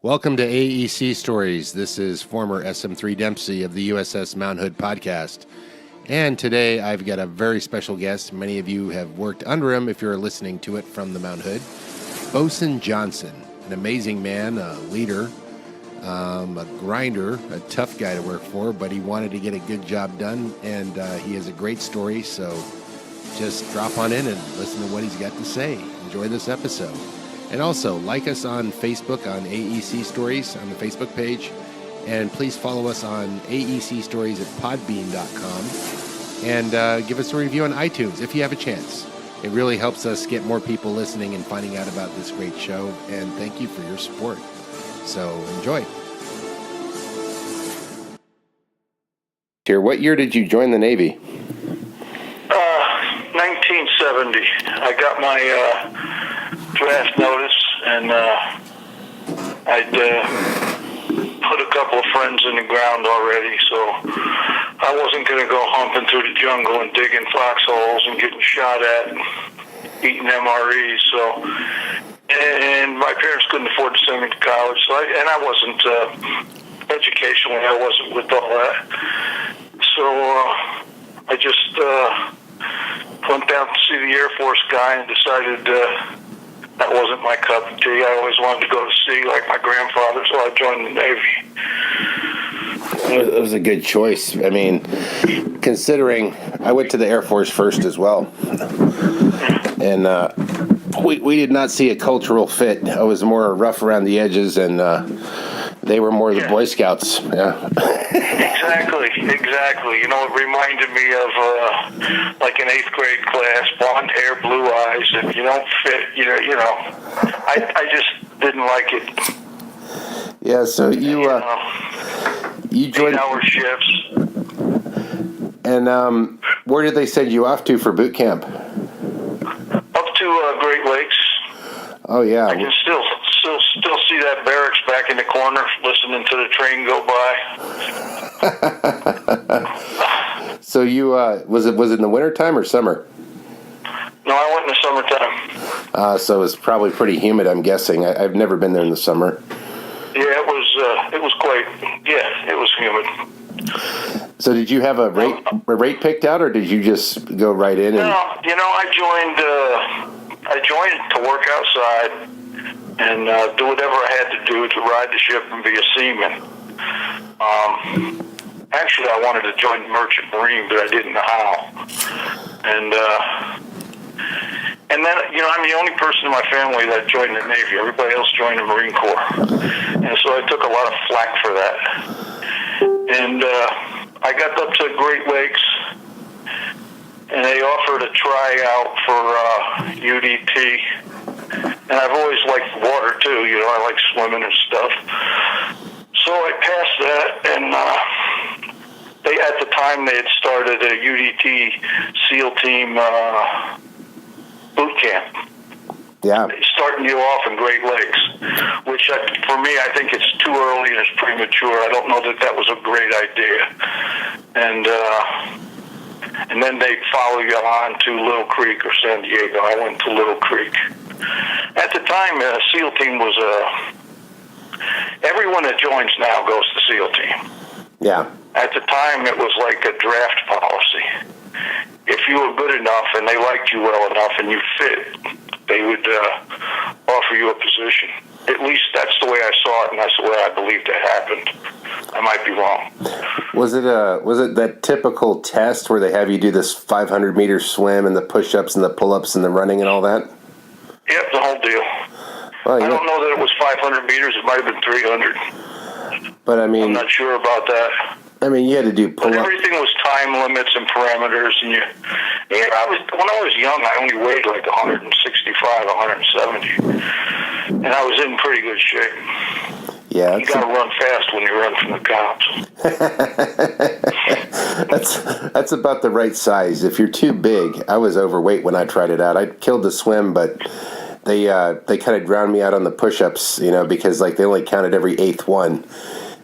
Welcome to AEC Stories. This is former SM3 Dempsey of the USS Mount Hood podcast. And today I've got a very special guest. Many of you have worked under him if you're listening to it from the Mount Hood. Bosun Johnson, an amazing man, a leader, a grinder, a tough guy to work for, but he wanted to get a good job done, and he has a great story, so just drop on in and listen to what he's got to say. Enjoy this episode. And also, like us on Facebook on AEC Stories on the Facebook page. And please follow us on AEC Stories at podbean.com. And give us a review on iTunes if you have a chance. It really helps us get more people listening and finding out about this great show. And thank you for your support. So enjoy. Here, what year did you join the Navy? 1970. I got my draft notice, and I'd put a couple of friends in the ground already, so I wasn't going to go humping through the jungle and digging foxholes and getting shot at and eating MREs. So, and my parents couldn't afford to send me to college, so I wasn't educationally, I wasn't with all that. So I just went down to see the Air Force guy and decided that wasn't my cup of tea. I always wanted to go to sea like my grandfather, so I joined the Navy. It was a good choice. I mean, considering I went to the Air Force first as well. And we did not see a cultural fit. I was more rough around the edges, and they were more the Boy Scouts. Yeah. Exactly. You know, it reminded me of like an 8th grade class, blonde hair, blue eyes. If you don't fit, you know, I just didn't like it. Yeah. So you joined 8-hour shifts. And where did they send you off to for boot camp? Up to Great Lakes. Oh yeah. I can still see that barracks back in the corner, listening to the train go by. So you was it in the wintertime or summer? No, I went in the summertime. So it was probably pretty humid, I'm guessing. I've never been there in the summer. Yeah, it was quite. Yeah, it was humid. So did you have a rate picked out, or did you just go right in? No, you know, I joined to work outside and do whatever I had to do to ride the ship and be a seaman. Actually, I wanted to join the Merchant Marine, but I didn't know how. And then, you know, I'm the only person in my family that joined the Navy. Everybody else joined the Marine Corps. And so I took a lot of flack for that. And I got up to Great Lakes, and they offered a tryout for UDT. And I've always liked water, too. You know, I like swimming and stuff. So I passed that, and at the time, they had started a UDT SEAL team boot camp. Yeah. Starting you off in Great Lakes, which for me, I think it's too early and it's premature. I don't know that was a great idea. And then they follow you on to Little Creek or San Diego. I went to Little Creek. At the time, SEAL team was everyone that joins now goes to SEAL team. Yeah. At the time, it was like a draft policy. If you were good enough and they liked you well enough and you fit, they would offer you a position. At least that's the way I saw it, and that's the way I believed it happened. I might be wrong. Was it that typical test where they have you do this 500-meter swim and the push-ups and the pull-ups and the running and all that? Yep, the whole deal. Well, I don't know that it was 500 meters. It might have been 300. But I mean, I'm not sure about that. I mean, you had to do pull-ups. Everything was time limits and parameters, and when I was young, I only weighed like 165, 170, and I was in pretty good shape. Yeah, you got to run fast when you run from the cops. That's about the right size. If you're too big, I was overweight when I tried it out. I killed the swim, but they kind of drowned me out on the push-ups, you know, because like they only counted every 8th one,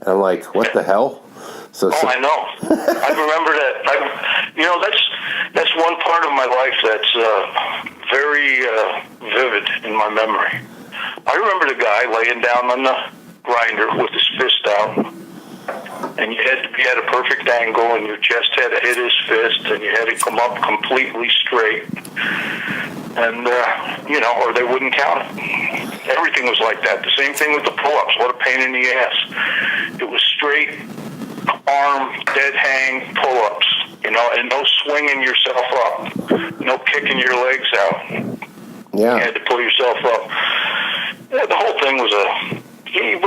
and I'm like, what the hell? I know. I remember that. That's one part of my life that's very vivid in my memory. I remember the guy laying down on grinder with his fist out. And you had to be at a perfect angle, and your chest had to hit his fist, and you had to come up completely straight. And, or they wouldn't count it. Everything was like that. The same thing with the pull-ups. What a pain in the ass. It was straight arm, dead hang pull-ups, and no swinging yourself up, no kicking your legs out. Yeah. You had to pull yourself up. Yeah, the whole thing was you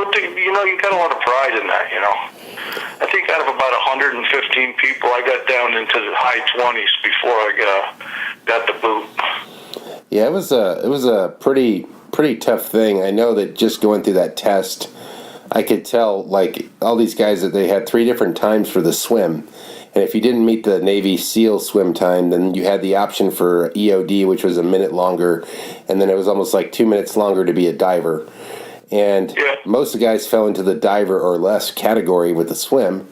got a lot of pride in that, I think out of about 115 people, I got down into the high 20s before I got the boot. Yeah, it was a pretty tough thing. I know that just going through that test, I could tell, like, all these guys that they had 3 different times for the swim. And if you didn't meet the Navy SEAL swim time, then you had the option for EOD, which was a minute longer. And then it was almost like 2 minutes longer to be a diver. And most of the guys fell into the diver or less category with the swim.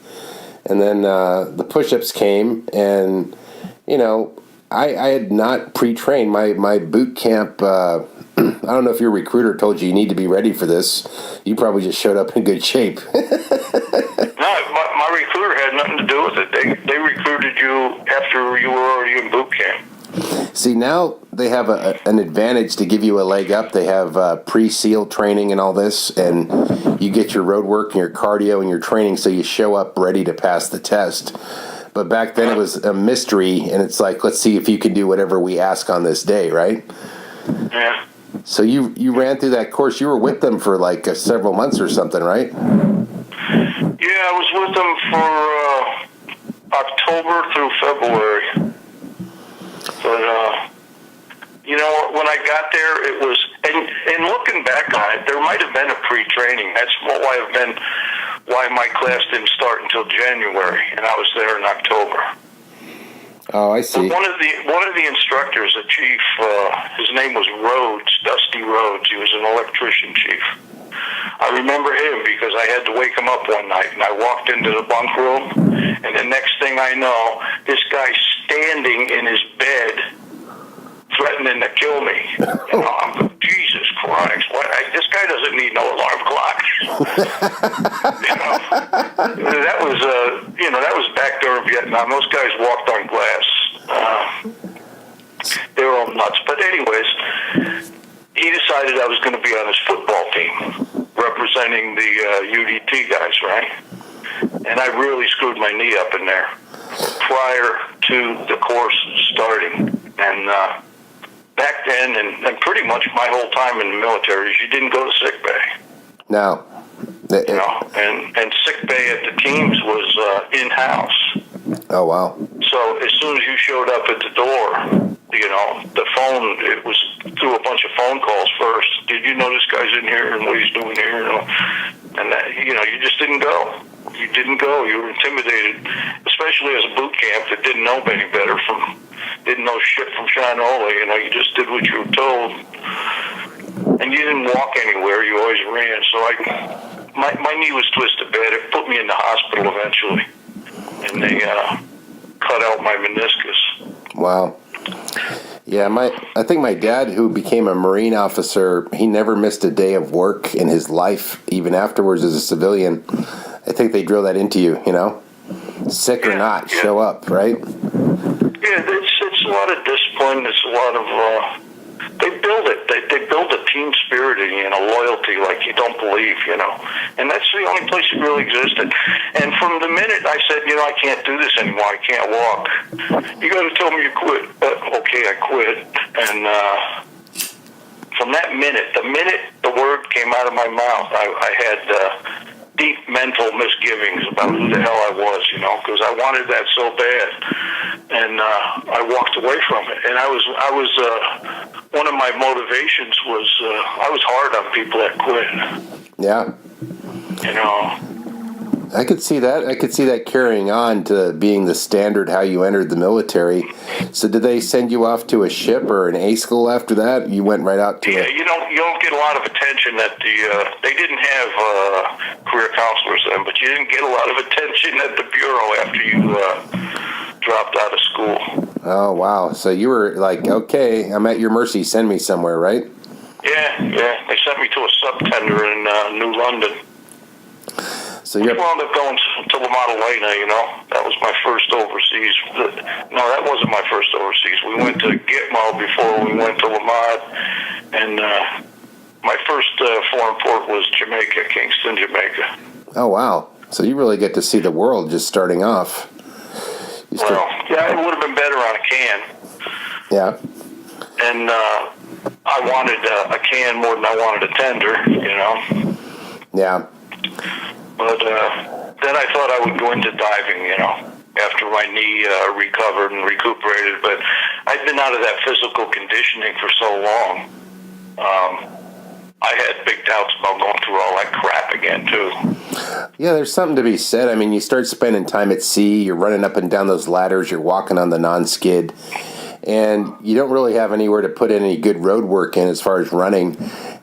And then the push-ups came, and, I had not pre-trained. My boot camp, I don't know if your recruiter told you need to be ready for this. You probably just showed up in good shape. No, my recruiter had nothing to do with it. They recruited you after you were already in boot camp. See, now they have an advantage to give you a leg up. They have pre-SEAL training and all this, and you get your road work and your cardio and your training, so you show up ready to pass the test. But back then it was a mystery, and it's like, let's see if you can do whatever we ask on this day, right? Yeah. So you ran through that course. You were with them for like several months or something, right? Yeah, I was with them for October through February. But, when I got there, it was, and looking back on it, there might have been a pre-training. That's why my class didn't start until January, and I was there in October. Oh, I see. One of the instructors, a chief, his name was Rhodes, Dusty Rhodes. He was an electrician chief. I remember him because I had to wake him up one night, and I walked into the bunk room, and the next thing I know, this guy's standing in his bed, threatening to kill me. I'm Jesus Christ! This guy doesn't need no alarm clock. That was back during Vietnam. Those guys walked on glass. They were all nuts. But anyways, he decided I was going to be on his football team, representing the UDT guys, right? And I really screwed my knee up in there prior to the course starting. And back then, and pretty much my whole time in the military, is you didn't go to sick bay. No. And sick bay at the teams was in-house. Oh, wow. So as soon as you showed up at the door, the phone, it was through a bunch of phone calls first. Did you know this guy's in here and what he's doing here? And that, you just didn't go. You didn't go. You were intimidated, especially as a boot camp that didn't know any better didn't know shit from Shinola. You just did what you were told. And you didn't walk anywhere. You always ran. So my knee was twisted bad. It put me in the hospital eventually. And they cut out my meniscus. Wow. Yeah, I think my dad, who became a Marine officer, he never missed a day of work in his life, even afterwards as a civilian. I think they drill that into you, sick or not, show up, right? Yeah, it's a lot of discipline. It's a lot of they build it. They build a team spirit in you and a loyalty like you don't believe, And that's the only place it really existed. And from the minute I said, I can't do this anymore, I can't walk, you got to tell me you quit. Okay, I quit. And from that minute, the minute the word came out of my mouth, I had deep mental misgivings about who the hell I was, because I wanted that so bad, and I walked away from it. And I was one of my motivations was I was hard on people that quit. Yeah. I could see that. I could see that carrying on to being the standard how you entered the military. So did they send you off to a ship or an A school after that? You went right out to you don't get a lot of attention at the they didn't have career counselors then, but you didn't get a lot of attention at the bureau after you dropped out of school. Oh, wow. So you were like, okay, I'm at your mercy. Send me somewhere, right? Yeah. They sent me to a subtender in New London. So we wound up going to La Maddalena, you know. That was my first overseas. No, that wasn't my first overseas. We went to Gitmo before we went to La Mad, and my first foreign port was Jamaica, Kingston, Jamaica. Oh, wow. So you really get to see the world just starting off. Yeah, it would have been better on a can. Yeah. And I wanted a can more than I wanted a tender, you know. Yeah. But then I thought I would go into diving, you know, after my knee recovered and recuperated. But I'd been out of that physical conditioning for so long. I had big doubts about going through all that crap again, too. Yeah, there's something to be said. I mean, you start spending time at sea, you're running up and down those ladders, you're walking on the non-skid, and you don't really have anywhere to put any good road work in as far as running.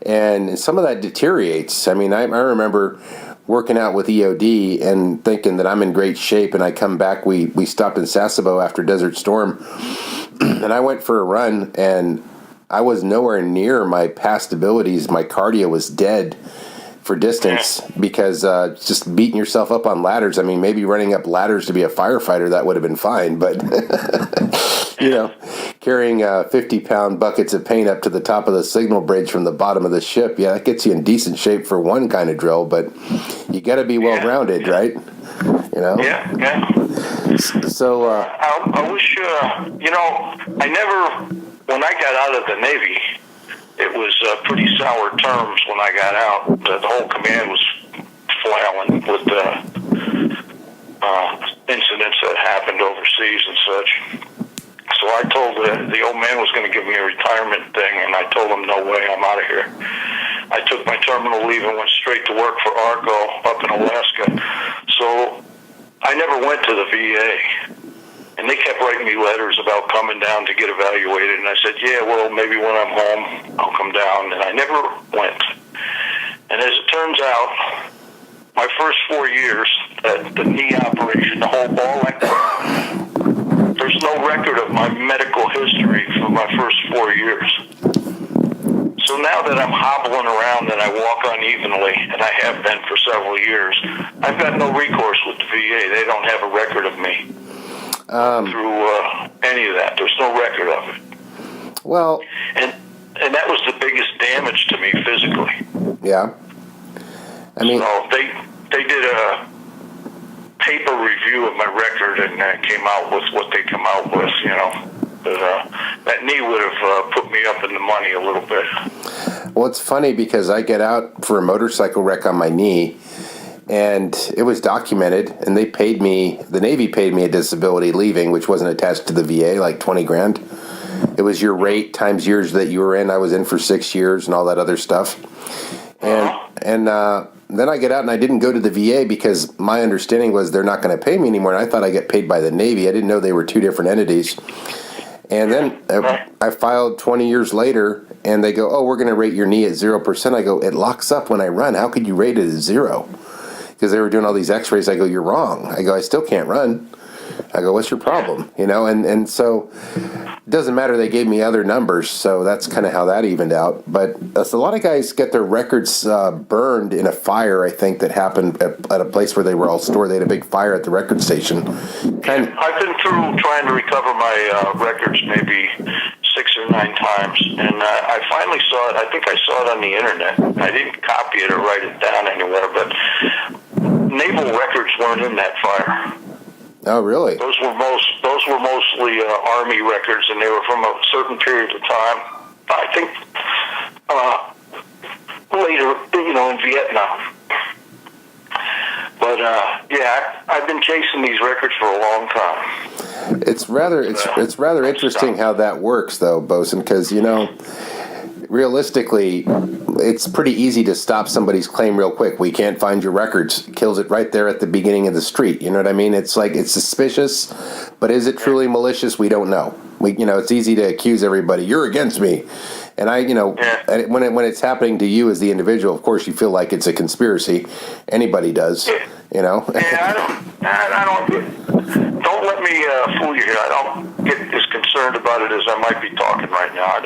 And some of that deteriorates. I mean, I remember working out with EOD and thinking that I'm in great shape, and I come back, we stopped in Sasebo after Desert Storm, and I went for a run, and I was nowhere near my past abilities. My cardio was dead for distance because just beating yourself up on ladders. I mean, maybe running up ladders to be a firefighter, that would have been fine, but you know, carrying 50-pound buckets of paint up to the top of the signal bridge from the bottom of the ship, yeah, that gets you in decent shape for one kind of drill, but you got to be well-rounded, right? You know? Yeah. So, I wish, you know, when I got out of the Navy, it was pretty sour terms when I got out. The whole command was flailing with incidents that happened overseas and such. So I told the old man was going to give me a retirement thing, and I told him, no way, I'm out of here. I took my terminal leave and went straight to work for ARCO up in Alaska. So I never went to the VA. And they kept writing me letters about coming down to get evaluated. And I said, yeah, well, maybe when I'm home, I'll come down. And I never went. And as it turns out, my first 4 years, the knee operation, the whole ball, there's no record of my medical history for my first 4 years. So now that I'm hobbling around and I walk unevenly, and I have been for several years, I've got no recourse with the VA. They don't have a record of me. Through any of that. There's no record of it. Well, and that was the biggest damage to me physically. Yeah. I mean, so they did a paper review of my record and came out with what they come out with, you know. But that knee would have put me up in the money a little bit. Well, it's funny because I get out for a motorcycle wreck on my knee, and it was documented, and they paid me, the Navy paid me a disability leaving, which wasn't attached to the VA, like $20,000. It was your rate times years that you were in. I was in for 6 years and all that other stuff. And then I get out and I didn't go to the VA because my understanding was they're not going to pay me anymore. And I thought I get paid by the Navy. I didn't know they were two different entities. And then I filed 20 years later, and they go, oh, we're going to rate your knee at 0%. I go, it locks up when I run. How could you rate it at 0? Because they were doing all these x-rays. I go, you're wrong. I go, I still can't run. I go, what's your problem? You know, and so it doesn't matter. They gave me other numbers, so that's kind of how that evened out. But a lot of guys get their records burned in a fire, I think, that happened at a place where they were all stored. They had a big fire at the record station. I've been through trying to recover my records maybe 6 or 9 times, and I finally saw it. I think I saw it on the internet. I didn't copy it or write it down anywhere, but naval records weren't in that fire. Oh, really? Those were mostly Army records, and they were from a certain period of time. I think later, you know, in Vietnam. But yeah, I've been chasing these records for a long time. It's rather interesting how that works, though, Bosun, because you know, realistically, it's pretty easy to stop somebody's claim real quick. We can't find your records. Kills it right there at the beginning of the street. You know what I mean? It's like, it's suspicious, but is it truly malicious? We don't know. It's easy to accuse everybody. You're against me. And when it's happening to you as the individual, of course, you feel like it's a conspiracy. Anybody does, you know? Yeah, don't let me fool you here. I don't get as concerned about it as I might be talking right now.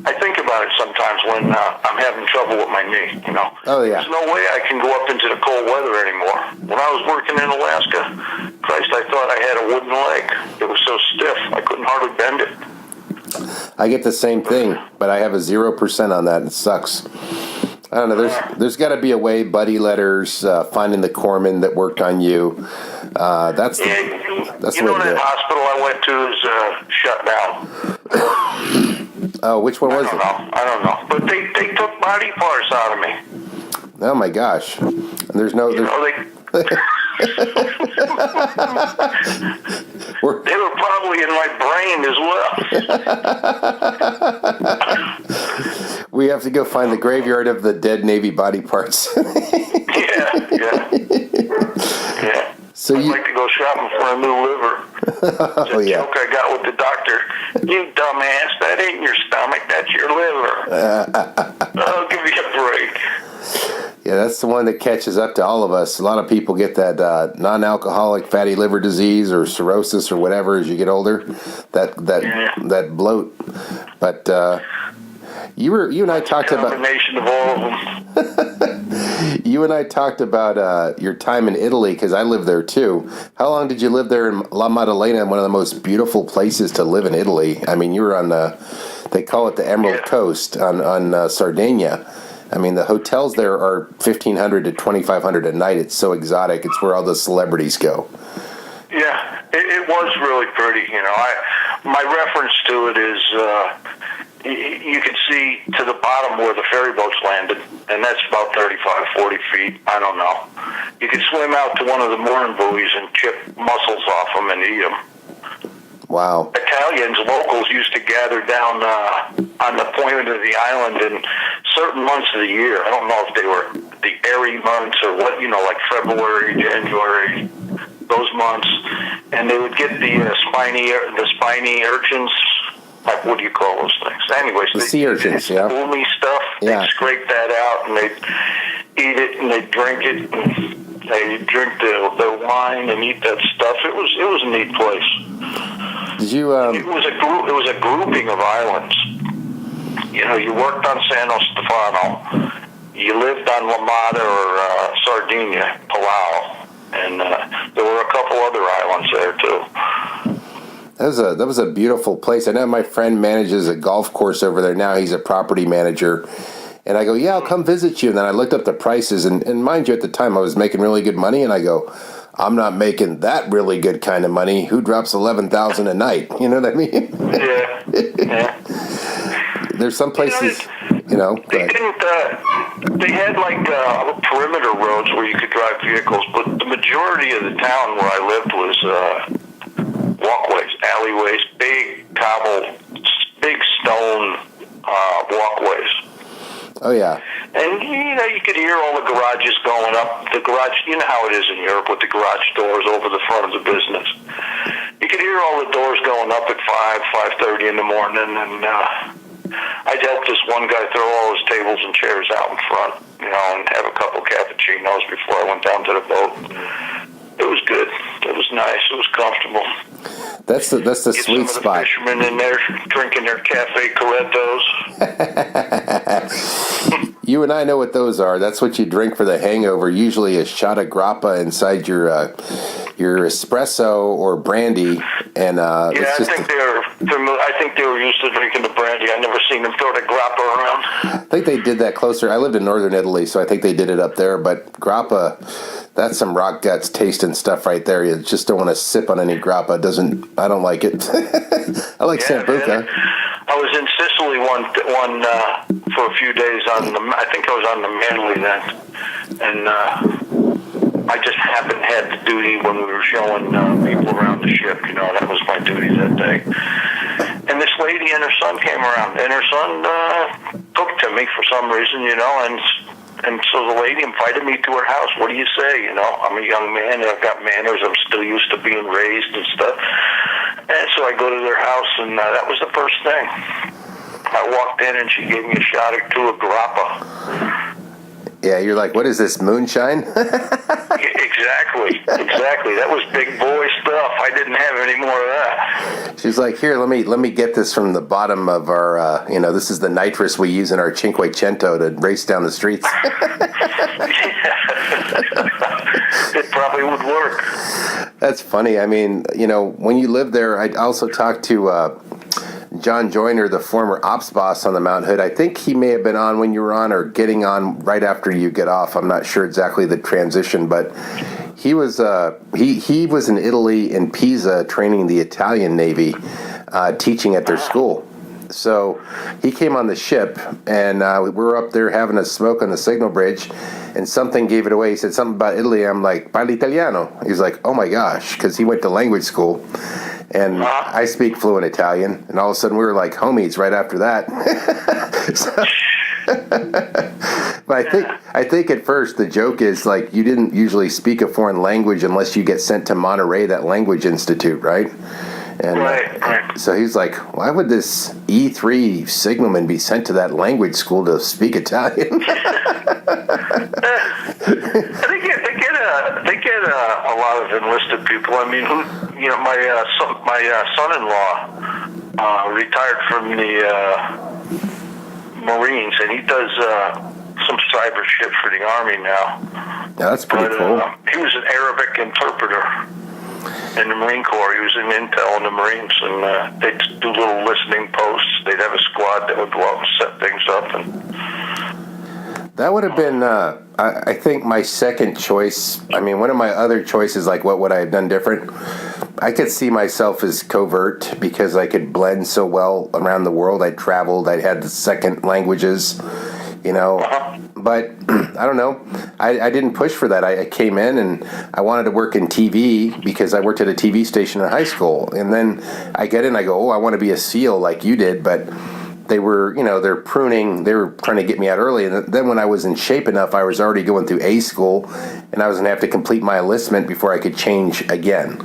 I think about it sometimes when I'm having trouble with my knee, you know. Oh, yeah. There's no way I can go up into the cold weather anymore. When I was working in Alaska, Christ, I thought I had a wooden leg. It was so stiff, I couldn't hardly bend it. I get the same thing, but I have a 0% on that. It sucks. I don't know. There's got to be a way. Buddy letters, finding the corpsman that worked on you. That's the way to do that it. hospital I went to is shut down. Oh, which one was it? I don't know. But they took body parts out of me. Oh my gosh! And there's no. They were probably in my brain as well. We have to go find the graveyard of the dead Navy body parts. Yeah. So I'd like to go shopping for a new liver. Oh yeah. Joke I got with the doctor. You dumbass, that ain't your stomach, that's your liver. Oh, give me a break. Yeah, that's the one that catches up to all of us. A lot of people get that non-alcoholic fatty liver disease or cirrhosis or whatever as you get older. That bloat. But you and I talked about combination of all of them. You and I talked about your time in Italy because I lived there too. How long did you live there in La Maddalena, one of the most beautiful places to live in Italy? I mean, you were on they call it the Emerald Coast on Sardinia. I mean, the hotels there are $1,500 to $2,500 a night. It's so exotic. It's where all the celebrities go. Yeah, it was really pretty. You know, my reference to it is you could see to the bottom where the ferry boats landed, and that's about 35, 40 feet. I don't know. You could swim out to one of the mooring buoys and chip mussels off them and eat them. Wow. Italians, locals, used to gather down on the point of the island in certain months of the year. I don't know if they were the airy months or what, you know, like February, January, those months. And they would get the spiny urchins. Like, what do you call those things? Anyways, the sea urchins, yeah. Bloomy stuff. Yeah. They'd scrape that out and they'd eat it and they'd drink it. And they'd drink the wine and eat that stuff. It was a neat place. Did you? It was a grouping of islands. You know, you worked on San Stefano, you lived on La Maddalena or Sardinia, Palau, and there were a couple other islands there too. That was a beautiful place. I know my friend manages a golf course over there now. He's a property manager. And I go, yeah, I'll come visit you. And then I looked up the prices. And mind you, at the time, I was making really good money. And I go, I'm not making that really good kind of money. Who drops $11,000 a night? You know what I mean? Yeah. There's some places, you know. They didn't. They had like perimeter roads where you could drive vehicles, but the majority of the town where I lived was walkways, alleyways, big stone walkways. Oh yeah. And you know, you could hear all the garages going up. The garage, you know how it is in Europe with the garage doors over the front of the business. You could hear all the doors going up at 5:30 in the morning, and I'd help this one guy throw all his tables and chairs out in front, you know, and have a couple cappuccinos before I went down to the boat. It was good. It was nice. It was comfortable. That's the sweet spot. The fishermen in there drinking their cafe Corettos. You and I know what those are. That's what you drink for the hangover. Usually a shot of grappa inside your espresso or brandy. And I think they were used to drinking the brandy. I never seen them throw the grappa around. I think they did that closer. I lived in northern Italy, so I think they did it up there. But grappa, that's some rock guts tasting stuff right there. You just don't want to sip on any grappa. I don't like it. I like Sambuca. Man. I was in Sicily one for a few days I think I was on the Manly then, and I just had the duty when we were showing people around the ship. You know, that was my duty that day. And this lady and her son came around, and her son took to me for some reason, you know, and so the lady invited me to her house. What do you say? You know, I'm a young man, and I've got manners. I'm still used to being raised and stuff. And so I go to their house, and that was the first thing. I walked in, and she gave me a shot or two of grappa. Yeah, you're like, what is this, moonshine? Exactly. That was big boy stuff. I didn't have any more of that. She's like, here, let me get this from the bottom of our, this is the nitrous we use in our Cinquecento to race down the streets. It probably would work. That's funny. I mean, when you live there, I also talked to John Joyner, the former ops boss on the Mount Hood. I think he may have been on when you were on or getting on right after you get off. I'm not sure exactly the transition, but he was he was in Italy in Pisa training the Italian Navy, teaching at their school. So he came on the ship, and we were up there having a smoke on the signal bridge, and something gave it away. He said something about Italy. I'm like, parli italiano. He's like, oh my gosh, because he went to language school. And I speak fluent Italian, and all of a sudden we were like homies right after that. But I think at first the joke is like you didn't usually speak a foreign language unless you get sent to Monterey, that language institute, right? And right. So he's like, why would this E3 signalman be sent to that language school to speak Italian? They get a lot of enlisted people. I mean, my son-in-law retired from the Marines, and he does some cyber shit for the Army now. Yeah, that's pretty cool. He was an Arabic interpreter in the Marine Corps. He was in Intel in the Marines, and they'd do little listening posts. They'd have a squad that would go out and set things up. And that would have been, I think, my second choice. I mean, one of my other choices, like what would I have done different? I could see myself as covert because I could blend so well around the world. I traveled. I had the second languages, But I don't know. I didn't push for that. I came in and I wanted to work in TV because I worked at a TV station in high school. And then I get in, I go, I want to be a SEAL like you did. But they were, they're pruning. They were trying to get me out early. And then when I was in shape enough, I was already going through A school. And I was going to have to complete my enlistment before I could change again.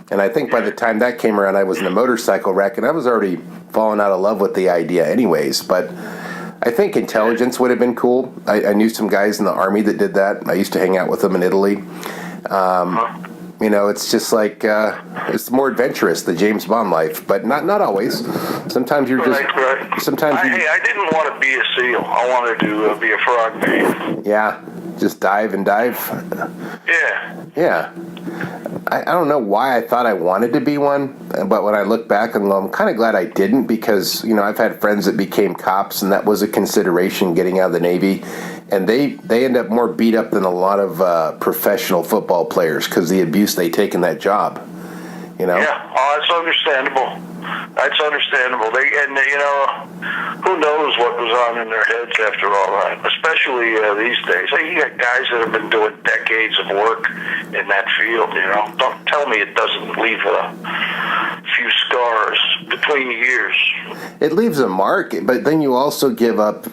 And I think by the time that came around, I was in a motorcycle wreck. And I was already falling out of love with the idea anyways. But I think intelligence would have been cool. I knew some guys in the Army that did that. I used to hang out with them in Italy. It's just like, it's more adventurous, the James Bond life, but not always. Sometimes you're just... Right. Sometimes I didn't want to be a SEAL. I wanted to be a frogman. Yeah, just dive and dive. Yeah. I don't know why I thought I wanted to be one, but when I look back, I'm kind of glad I didn't because, I've had friends that became cops, and that was a consideration getting out of the Navy, and they end up more beat up than a lot of professional football players because the abuse they take in that job, Yeah, that's understandable. That's understandable. Who knows what goes on in their heads after all that, especially these days. You got guys that have been doing decades of work in that field, Don't tell me it doesn't leave a few scars between the years. It leaves a mark, but then you also give up,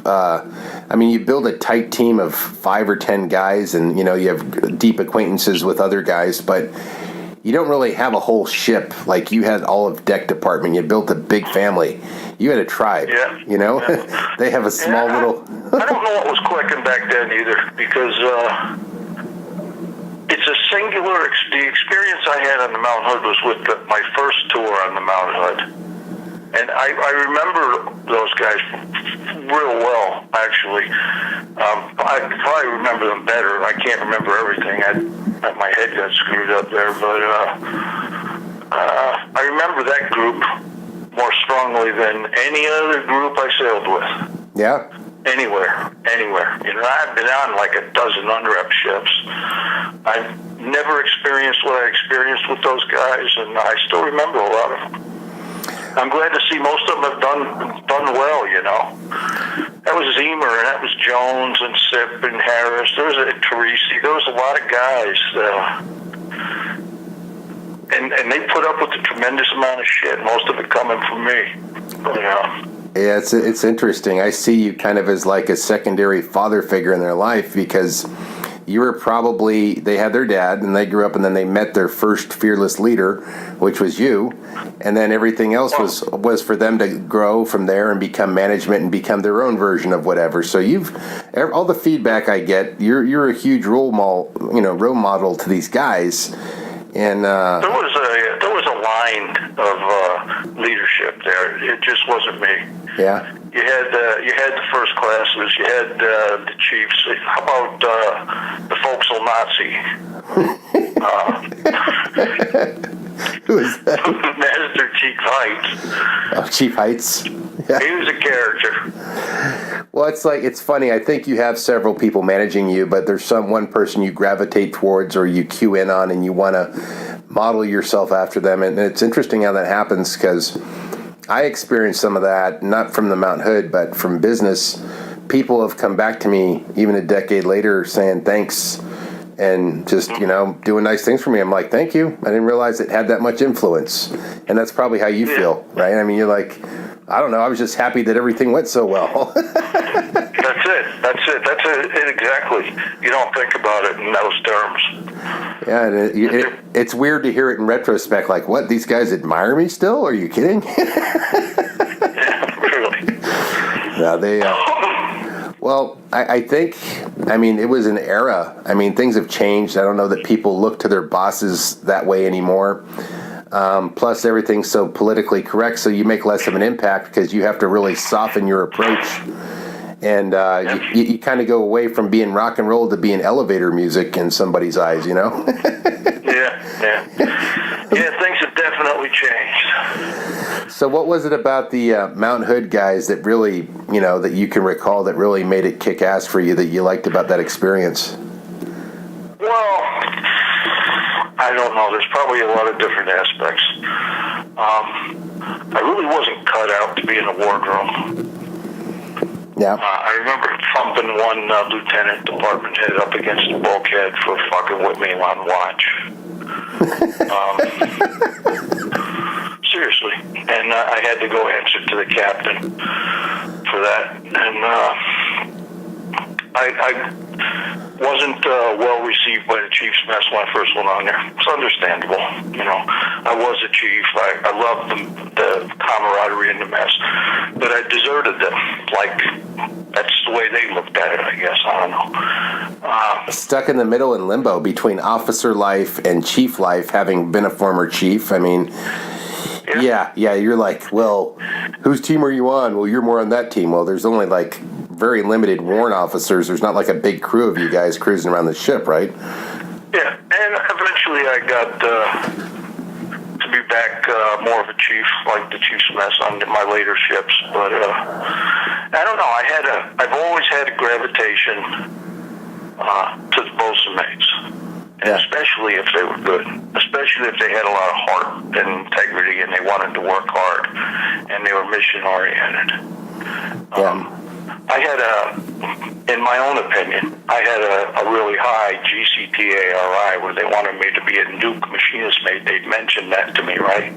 you build a tight team of 5 or 10 guys, and, you have deep acquaintances with other guys, but you don't really have a whole ship. Like you had all of deck department. You built a big family. You had a tribe, Yeah. They have a small little... I don't know what was clicking back then either, because it's a singular... The experience I had on the Mount Hood was with my first tour on the Mount Hood. And I remember those guys real well, actually. I probably remember them better. I can't remember everything. My head got screwed up there, but I remember that group more strongly than any other group I sailed with. Yeah. Anywhere. I've been on like a dozen unrep ships. I've never experienced what I experienced with those guys, and I still remember a lot of them. I'm glad to see most of them have done well, That was Zemer, and that was Jones, and Sipp, and Harris. There was Teresi. There was a lot of guys. And they put up with a tremendous amount of shit, most of it coming from me. Yeah, it's interesting. I see you kind of as like a secondary father figure in their life because you were probably, they had their dad, and they grew up, and then they met their first fearless leader, which was you, and then everything else was for them to grow from there and become management and become their own version of whatever. So all the feedback I get, you're a huge role model to these guys, and there was a line of leadership there. It just wasn't me. Yeah. You had the first classes. You had the chiefs. How about the Foksel Nazi? Who is that? Master Chief Heights. Oh, Chief Heights. Yeah. He was a character. Well, it's funny. I think you have several people managing you, but there's one person you gravitate towards or you cue in on, and you want to model yourself after them. And it's interesting how that happens, because I experienced some of that, not from the Mount Hood, but from business. People have come back to me even a decade later saying thanks and just, doing nice things for me. I'm like, thank you. I didn't realize it had that much influence. And that's probably how you feel, right? I mean, you're like, I don't know, I was just happy that everything went so well. That's it exactly. You don't think about it in those terms. Yeah, and it's weird to hear it in retrospect, like, what, these guys admire me still? Are you kidding? Yeah, really. No, well, I think, it was an era. Things have changed. I don't know that people look to their bosses that way anymore. Plus, everything's so politically correct, so you make less of an impact because you have to really soften your approach. And you kind of go away from being rock and roll to being elevator music in somebody's eyes, Yeah, things have definitely changed. So what was it about the Mount Hood guys that really, that you can recall that really made it kick ass for you, that you liked about that experience? Well, I don't know. There's probably a lot of different aspects. I really wasn't cut out to be in a wardroom. Yeah. I remember thumping one lieutenant department head up against the bulkhead for fucking with me on watch. Seriously. And I had to go answer to the captain for that. And I wasn't well received by the chief's mess when I first went on there. It's understandable. I was a chief. I loved the camaraderie in the mess. But I deserted them. Like, that's the way they looked at it, I guess. I don't know. Stuck in the middle in limbo between officer life and chief life, having been a former chief. Yeah, you're like, well, whose team are you on? Well, you're more on that team. Well, there's only like very limited warrant officers. There's not like a big crew of you guys cruising around the ship, right? Yeah, and eventually I got to be back more of a chief, like the chief's mess on my later ships. But I don't know. I've always had a gravitation to the bosun mates. And especially if they were good, especially if they had a lot of heart and integrity and they wanted to work hard and they were mission-oriented. I had in my own opinion, I had a really high GCTARI where they wanted me to be a nuke machinist mate. They'd mentioned that to me, right?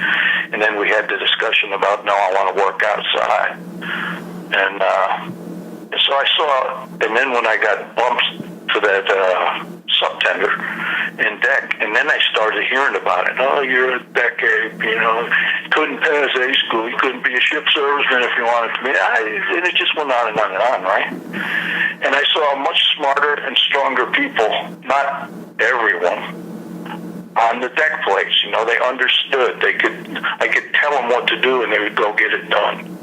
And then we had the discussion about, no, I want to work outside. And so I saw, and then when I got bumped to that subtender in deck, and then I started hearing about it. Oh, you're a deck ape, couldn't pass A school, you couldn't be a ship serviceman if you wanted to be. And it just went on and on and on, right? And I saw much smarter and stronger people, not everyone, on the deck plates. They understood. I could tell them what to do, and they would go get it done.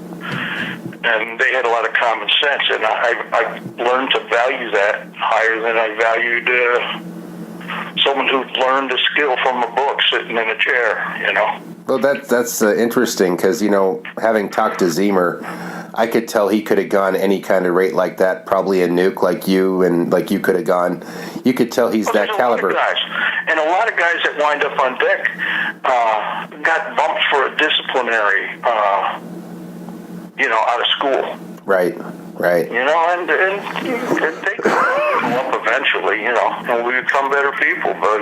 And they had a lot of common sense, and I learned to value that higher than I valued someone who learned a skill from a book sitting in a chair, Well, that's interesting, because, having talked to Zemer, I could tell he could have gone any kind of rate like that, probably a nuke like you, and like you could have gone. You could tell he's that caliber. A lot of guys that wind up on deck got bumped for a disciplinary out of school. Right. And they grow up eventually, and we become better people. But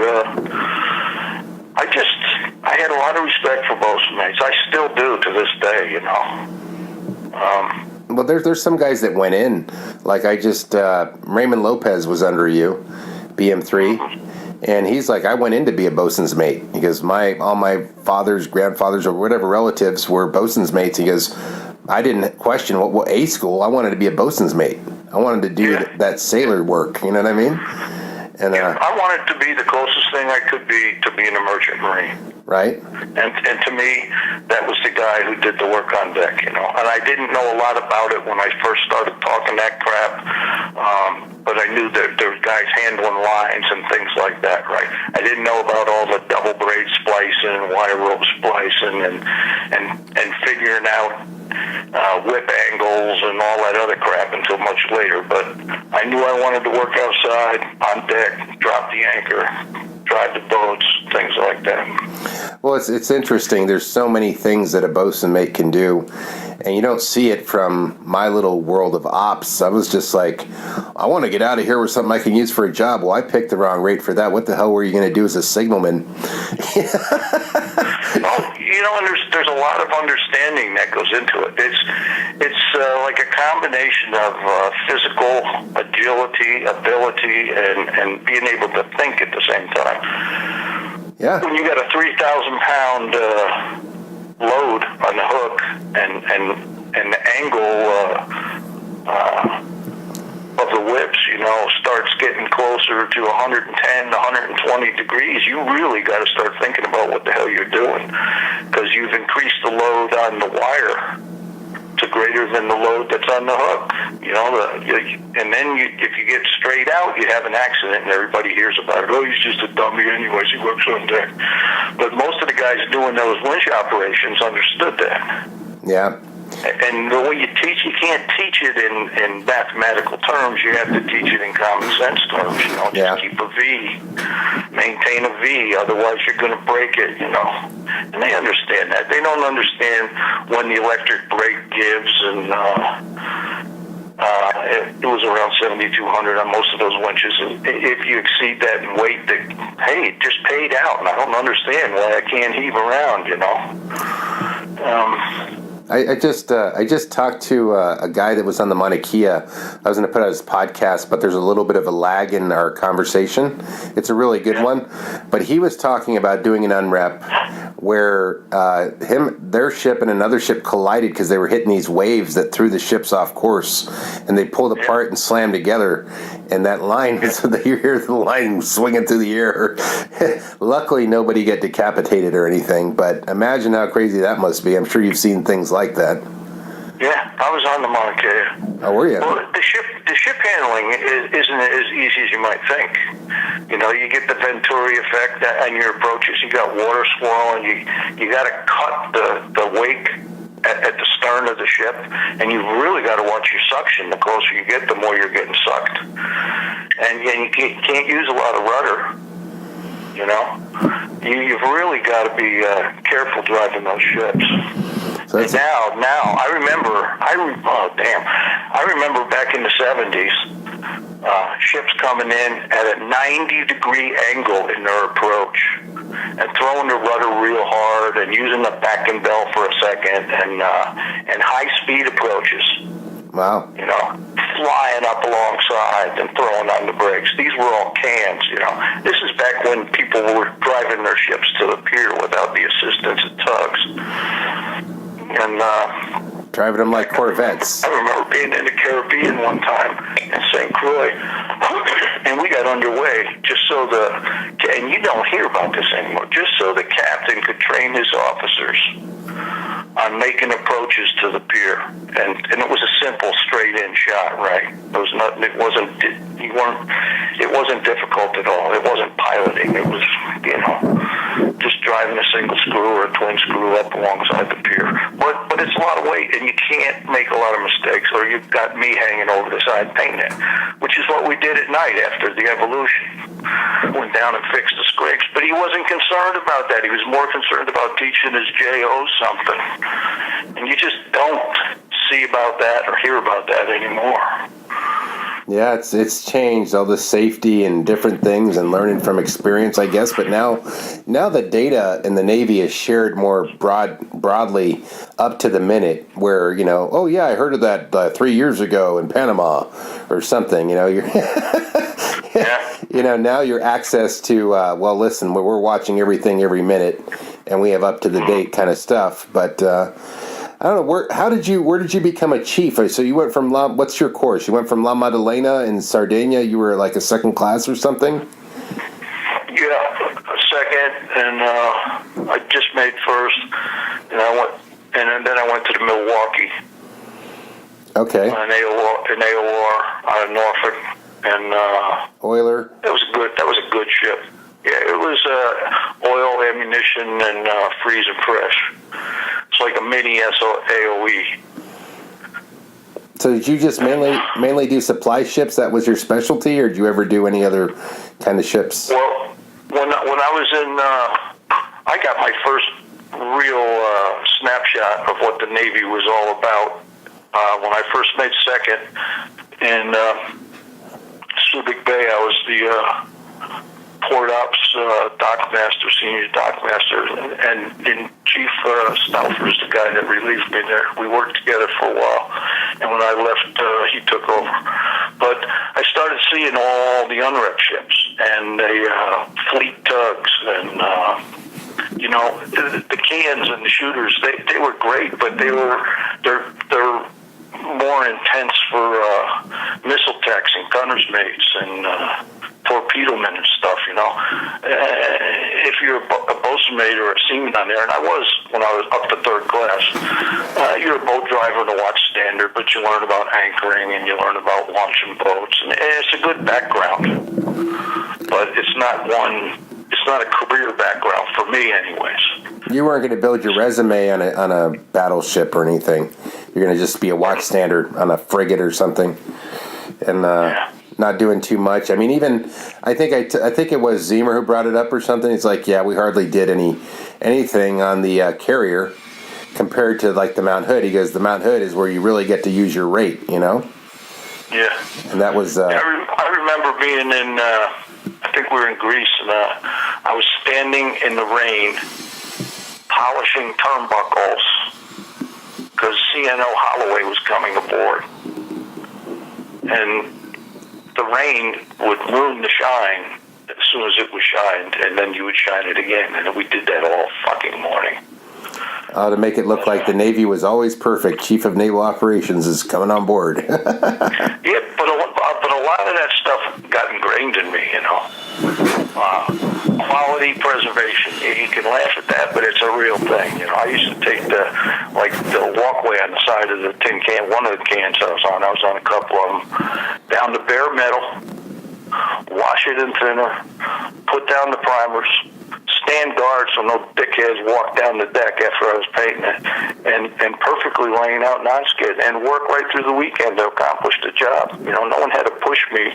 I had a lot of respect for bosun mates. I still do to this day, Well, there's some guys that went in. Like Raymond Lopez was under you. BM3. And he's like, I went in to be a bosun's mate. He goes, all my fathers, grandfathers, or whatever relatives were bosun's mates. He goes, I didn't question what A school. I wanted to be a bosun's mate. I wanted to do that sailor work. You know what I mean? And I wanted to be the closest thing I could be to being a merchant marine. Right. And to me, that was the guy who did the work on deck, And I didn't know a lot about it when I first started talking that crap. But I knew that there were guys handling lines and things like that, right? I didn't know about all the double braid splicing and wire rope splicing and figuring out whip angles and all that other crap until much later. But I knew I wanted to work outside, on deck, drop the anchor, drive the boats, things like that. Well, it's interesting. There's so many things that a bosun mate can do, and you don't see it from my little world of ops. I was just like, I want to get out of here with something I can use for a job. Well, I picked the wrong rate for that. What the hell were you going to do as a signalman? Well, there's a lot of understanding that goes into it. It's like a combination of physical agility, ability, and being able to think at the same time. Yeah. When you got a 3,000-pound load on the hook and the angle of the whips, starts getting closer to 110, 120 degrees, you really got to start thinking about what the hell you're doing, because you've increased the load on the wire to greater than the load that's on the hook. And then if you get straight out, you have an accident, and everybody hears about it. Oh, he's just a dummy anyways, he works on deck. But most of the guys doing those winch operations understood that. Yeah. And the way you teach, you can't teach it in mathematical terms. You have to teach it in common sense terms. Just keep a V, maintain a V. Otherwise, you're going to break it. And they understand that. They don't understand when the electric brake gives, and it was around 7,200 on most of those winches. And if you exceed that in weight, hey, it just paid out, and I don't understand why I can't heave around. I just talked to a guy that was on the Mauna Kea. I was going to put out his podcast, but there's a little bit of a lag in our conversation. It's a really good one. But he was talking about doing an unrep where their ship and another ship collided because they were hitting these waves that threw the ships off course, and they pulled apart and slammed together. And that line, so that you hear the line swinging through the air. Luckily, nobody got decapitated or anything, but imagine how crazy that must be. I'm sure you've seen things like that. Yeah, I was on the Mauna Kea. Oh, were you? Well, the ship handling isn't as easy as you might think. You get the Venturi effect on your approaches. You got water swirl, and you got to cut the wake at the stern of the ship, and you've really got to watch your suction. The closer you get, the more you're getting sucked. And you can't use a lot of rudder. You've really got to be careful driving those ships. So now I remember back in the 70s, ships coming in at a 90-degree angle in their approach and throwing the rudder real hard and using the back and bell for a second and high-speed approaches. Wow. Flying up alongside and throwing on the brakes. These were all cans, This is back when people were driving their ships to the pier without the assistance of tugs. And driving them like Corvettes. I remember being in the Caribbean one time in St. Croix, and we got underway and you don't hear about this anymore, just so the captain could train his officers on making approaches to the pier, and it was a simple straight-in shot, right? It wasn't difficult at all. It wasn't piloting. It was, just driving a single screw or a twin screw up alongside the pier. But it's a lot of weight, and you can't make a lot of mistakes, or you've got me hanging over the side painting it, which is what we did at night after the evolution. Went down and fixed the squiggs, but he wasn't concerned about that. He was more concerned about teaching his JO something. And you just don't see about that or hear about that anymore. Yeah, it's changed, all the safety and different things and learning from experience, I guess. But now the data in the Navy is shared more broadly up to the minute where, oh, yeah, I heard of that 3 years ago in Panama or something, you're Now your access to, well, listen, we're watching everything every minute, and we have up-to-the-date kind of stuff, but I don't know, where did you become a chief? So you went from, what's your course? You went from La Maddalena in Sardinia, you were like a second class or something? Yeah, a second, and I just made first, and then I went to the Milwaukee. Okay. An AOR out of Norfolk, and Oiler. That was a good ship. Yeah, it was oil, ammunition, and freeze and fresh. It's like a mini AOE. So did you just mainly do supply ships? That was your specialty, or did you ever do any other kind of ships? Well, when I was in, I got my first real snapshot of what the Navy was all about when I first made second in Subic Bay. I was the port ops dockmaster, senior dockmaster, and in Chief Stauffer's the guy that relieved me there. We worked together for a while, and when I left, he took over. But I started seeing all the unrep ships and the fleet tugs and the cans and the shooters. They were great, but they're more intense for missile techs and gunner's mates and torpedo men and stuff, If you're a bosun mate or a seaman on there, and I was when I was up to third class, you're a boat driver to watch standard, but you learn about anchoring and you learn about launching boats, and it's a good background, but it's not a career background for me anyways. You weren't going to build your resume on a battleship or anything. You're going to just be a watch standard on a frigate or something, and not doing too much. I mean, even I think it was Zemer who brought it up or something. It's like, yeah, we hardly did anything on the carrier compared to like the Mount Hood. He goes, the Mount Hood is where you really get to use your rate, Yeah. And that was. I remember being in. I think we were in Greece, and I was standing in the rain, polishing turnbuckles because CNO Holloway was coming aboard, and the rain would ruin the shine as soon as it was shined, and then you would shine it again, and we did that all fucking morning. To make it look like the Navy was always perfect, Chief of Naval Operations is coming on board. Yeah, but a lot of that stuff got ingrained in me, Quality preservation. You can laugh at that, but it's a real thing. I used to take the walkway on the side of the tin can, one of the cans I was on a couple of them, down to bare metal, wash it in thinner, put down the primers, stand guard so no dickheads walk down the deck after I was painting it, and perfectly laying out non-skid, and work right through the weekend to accomplish the job. No one had to push me,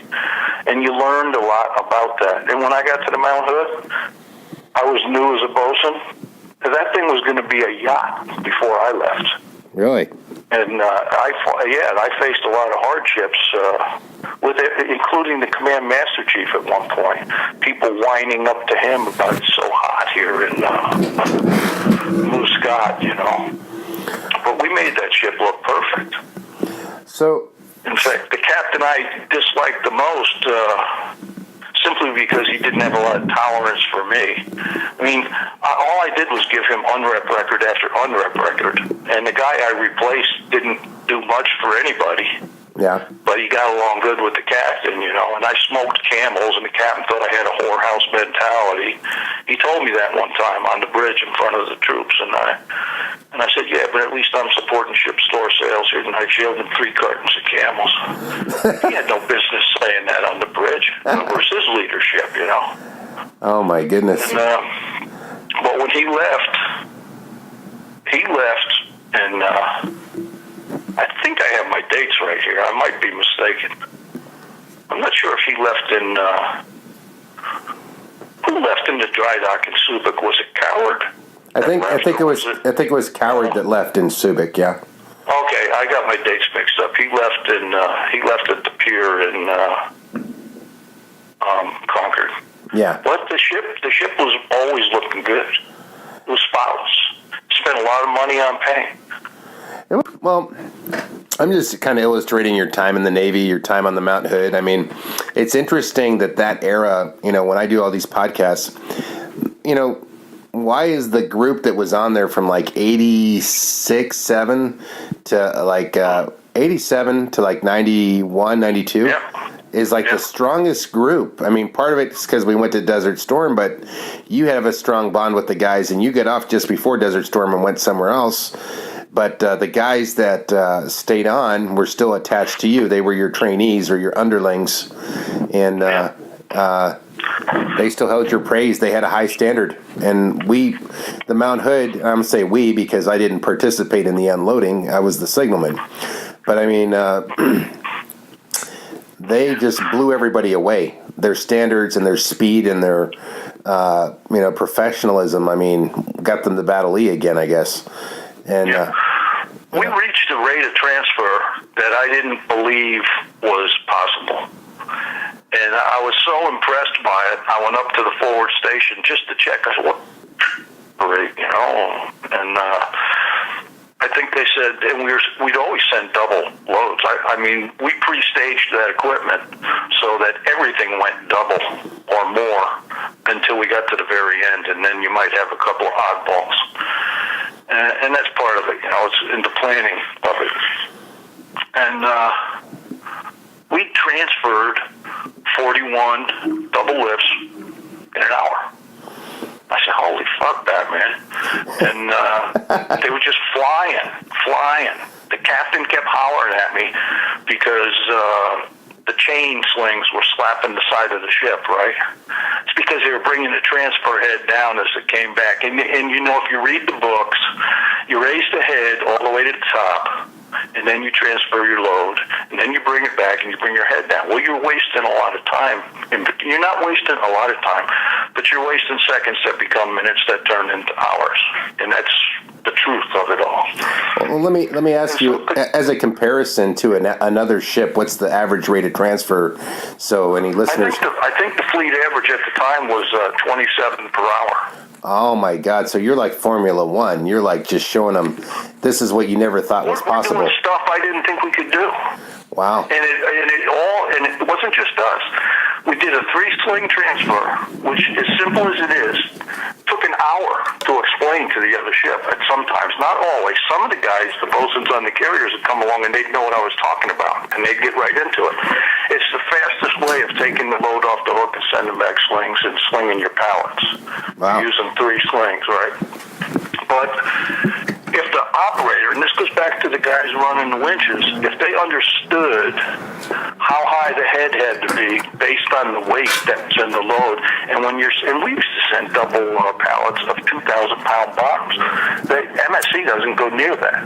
and you learned a lot about that. And when I got to the Mount Hood, I was new as a bosun. That thing was going to be a yacht before I left. Really? And I faced a lot of hardships with it, including the command master chief at one point. People whining up to him about it's so hot here in Muscat, But we made that ship look perfect. So, in fact, the captain I disliked the most, simply because he didn't have a lot of tolerance for me. I mean, all I did was give him unrep record after unrep record, and the guy I replaced didn't do much for anybody. Yeah. But he got along good with the captain, and I smoked Camels, and the captain thought I had a whorehouse mentality. He told me that one time on the bridge in front of the troops, and I said, yeah, but at least I'm supporting ship store sales here tonight. She opened 3 cartons of Camels. He had no business saying that on the bridge. Where's his leadership, Oh, my goodness. And, but when he left, and I think I have my dates right here. I might be mistaken. I'm not sure if he left in... who left in the dry dock in Subic? Was it Coward? I think it was Coward that left in Subic. Yeah. Okay, I got my dates mixed up. He left at the pier in Concord. Yeah. But the ship was always looking good. It was spotless. Spent a lot of money on paint. Well, I'm just kind of illustrating your time in the Navy, your time on the Mount Hood. I mean, It's interesting that era, when I do all these podcasts, why is the group that was on there from like 86, 7 to like 87 to like 91, 92 is like the strongest group. I mean, part of it is because we went to Desert Storm, but you have a strong bond with the guys, and you get off just before Desert Storm and went somewhere else. But the guys that stayed on were still attached to you. They were your trainees or your underlings, and they still held your praise. They had a high standard. And the Mount Hood, I'm going to say we because I didn't participate in the unloading. I was the signalman. But I mean, they just blew everybody away. Their standards and their speed and their, professionalism, I mean, got them to Battle E again, I guess. And we reached a rate of transfer that I didn't believe was possible. And I was so impressed by it, I went up to the forward station just to check. I said, what rate, And I think they said, and we'd always send double loads. I mean, we pre-staged that equipment so that everything went double or more until we got to the very end, and then you might have a couple of oddballs. And that's part of it, it's in the planning of it. And we transferred 41 double lifts in an hour. I said, holy fuck that, man. And they were just flying. The captain kept hollering at me because the chain slings were slapping the side of the ship, right? It's because they were bringing the transfer head down as it came back. And if you read the books, you raise the head all the way to the top, and then you transfer your load, and then you bring it back and you bring your head down. Well, you're wasting a lot of time. You're not wasting a lot of time, but you're wasting seconds that become minutes that turn into hours, and that's the truth of it all. Well, let me ask you, as a comparison to another ship, what's the average rate of transfer? So any listeners? I think the fleet average at the time was 27 per hour. Oh my God! So you're like Formula One. You're like just showing them this is what you never thought was possible. We're doing stuff I didn't think we could do. Wow! And it wasn't just us. We did a 3-sling transfer, which, as simple as it is, took an hour to explain to the other ship. And sometimes, not always, some of the guys, the bosuns on the carriers, would come along and they'd know what I was talking about, and they'd get right into it. It's the fastest way of taking the load off the hook and sending back slings and slinging your pallets. Wow. Using 3 slings, right? But if the operator, and this goes back to the guys running the winches, if they understood how high the head had to be based on the weight that's in the load, and we used to send double pallets of 2,000-pound bottoms. The MSC doesn't go near that,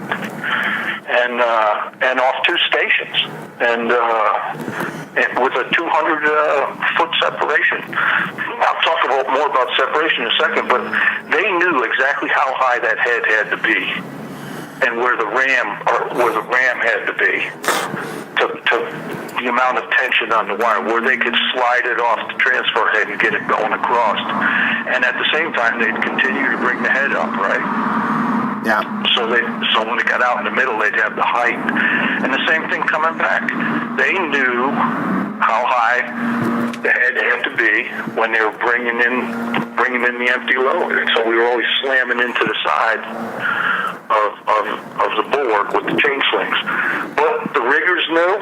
and off 2 stations, and with a 200-foot separation. I'll talk more about separation in a second, but they knew exactly how high that head had to be, and where the ram had to be, to the amount of tension on the wire, where they could slide it off the transfer head and get it going across. And at the same time, they'd continue to bring the head up, right? Yeah. So when it got out in the middle, they'd have the height. And the same thing coming back. They knew how high the head had to be when they were bringing in the empty load. And so we were always slamming into the side of the bulwark with the chain slings. But the riggers knew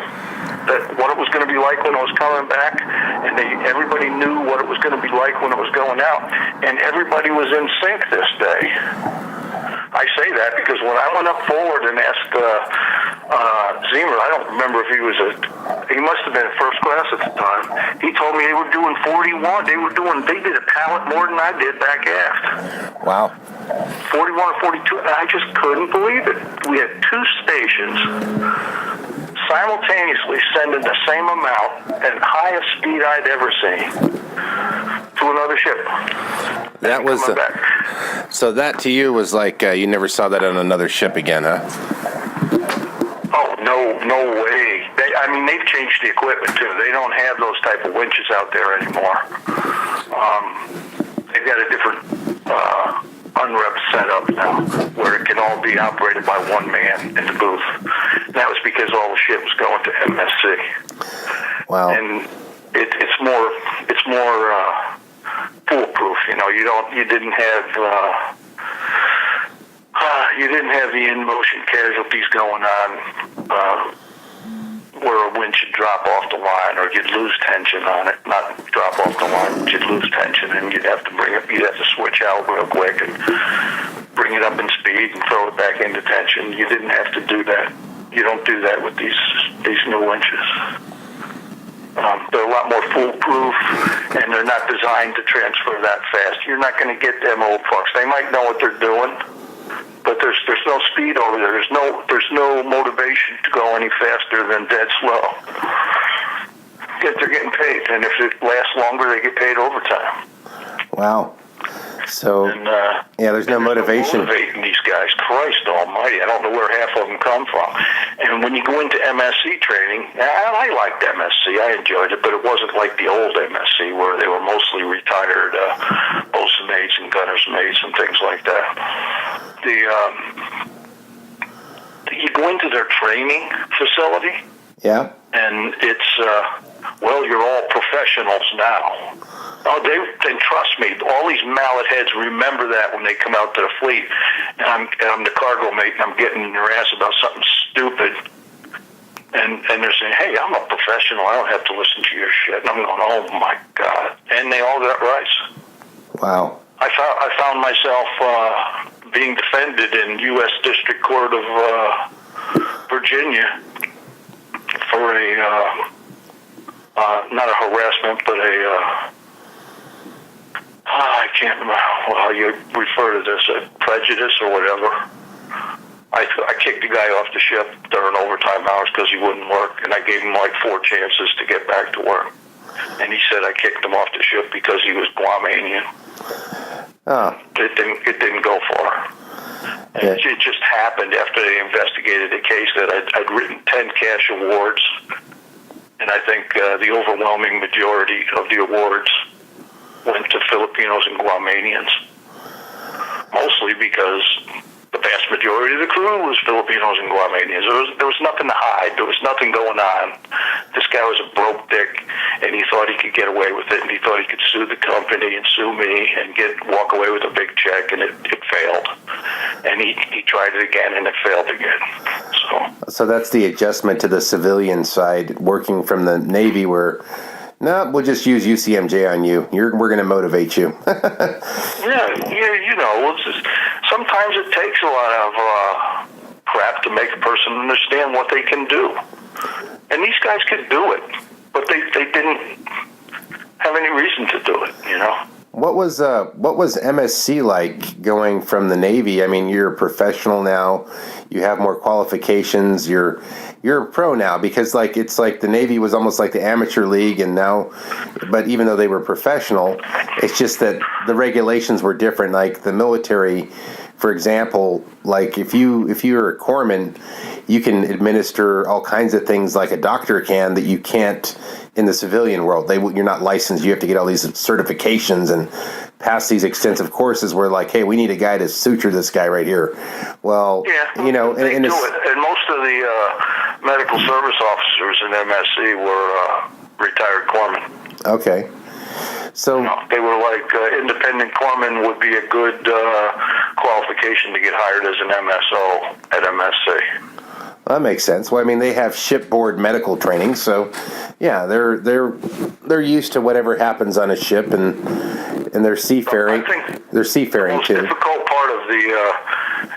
what it was going to be like when it was coming back, and everybody knew what it was going to be like when it was going out, and everybody was in sync this day. I say that because when I went up forward and asked Zimmer, I don't remember if he must have been in first class at the time. He told me they were doing 41. They did a pallet more than I did back aft. Wow. 41 or 42, and I just couldn't believe it. We had 2 stations simultaneously sending the same amount at highest speed I'd ever seen to another ship. That was so that to you was like you never saw that on another ship again, huh? Oh, no way. They've changed the equipment too. They don't have those type of winches out there anymore. They've got a different unrep setup now, where it can all be operated by one man in the booth. And that was because all the shit was going to MSC. Wow. And it You didn't have the in-motion casualties going on where a wind should drop off the line, or you'd lose tension on it. Not drop off the line, but you'd lose tension, and you'd have to switch out real quick and bring it up in speed and throw it back into tension. You didn't have to do that. You don't do that with these new winches. They're a lot more foolproof, and they're not designed to transfer that fast. You're not going to get them old fucks. They might know what they're doing, but there's no speed over there. There's no motivation to go any faster than dead slow. Yet they're getting paid, and if it lasts longer, they get paid overtime. Wow. So, there's no motivation. Motivating these guys. Christ almighty, I don't know where half of them come from. And when you go into MSC training, I liked MSC. I enjoyed it, but it wasn't like the old MSC where they were mostly retired bosun mates and gunner's mates and things like that. You go into their training facility, and it's, you're all professionals now. Then trust me, all these mallet heads remember that when they come out to the fleet, and I'm the cargo mate, and I'm getting in their ass about something stupid, and they're saying, hey, I'm a professional, I don't have to listen to your shit. And I'm going, oh my God. And they all got rights. Wow. I found myself being defended in U.S. District Court of Virginia for not a harassment, but I can't remember how you refer to this, a prejudice or whatever. I kicked the guy off the ship during overtime hours because he wouldn't work, and I gave him like 4 chances to get back to work. And he said I kicked him off the ship because he was Guamanian. Oh. It didn't go far. And it just happened after they investigated the case that I'd written 10 cash awards, and I think the overwhelming majority of the awards went to Filipinos and Guamanians, mostly because the vast majority of the crew was Filipinos and Guamanians. There was nothing to hide. There was nothing going on. This guy was a broke dick, and he thought he could get away with it, and he thought he could sue the company and sue me and walk away with a big check, and it failed. And he tried it again, and it failed again. So that's the adjustment to the civilian side, working from the Navy where, no, we'll just use UCMJ on you. We're going to motivate you. Sometimes it takes a lot of crap to make a person understand what they can do. And these guys could do it, but they didn't have any reason to do it, What was MSC like going from the Navy? I mean, you're a professional now. You have more qualifications. You're a pro now, because it's like the Navy was almost like the amateur league, and now, but even though they were professional, it's just that the regulations were different. Like the military, for example, like if you're a corpsman, you can administer all kinds of things like a doctor can that you can't in the civilian world. You're not licensed. You have to get all these certifications and pass these extensive courses where, like, hey, we need a guy to suture this guy right here. Well, they do it. And most of the medical service officers in MSC were retired corpsmen. Okay. So they were like independent corpsmen would be a good qualification to get hired as an MSO at MSC. Well, that makes sense. Well, I mean, they have shipboard medical training, so yeah, they're used to whatever happens on a ship, and they're seafaring. They're seafaring too. The most difficult part of the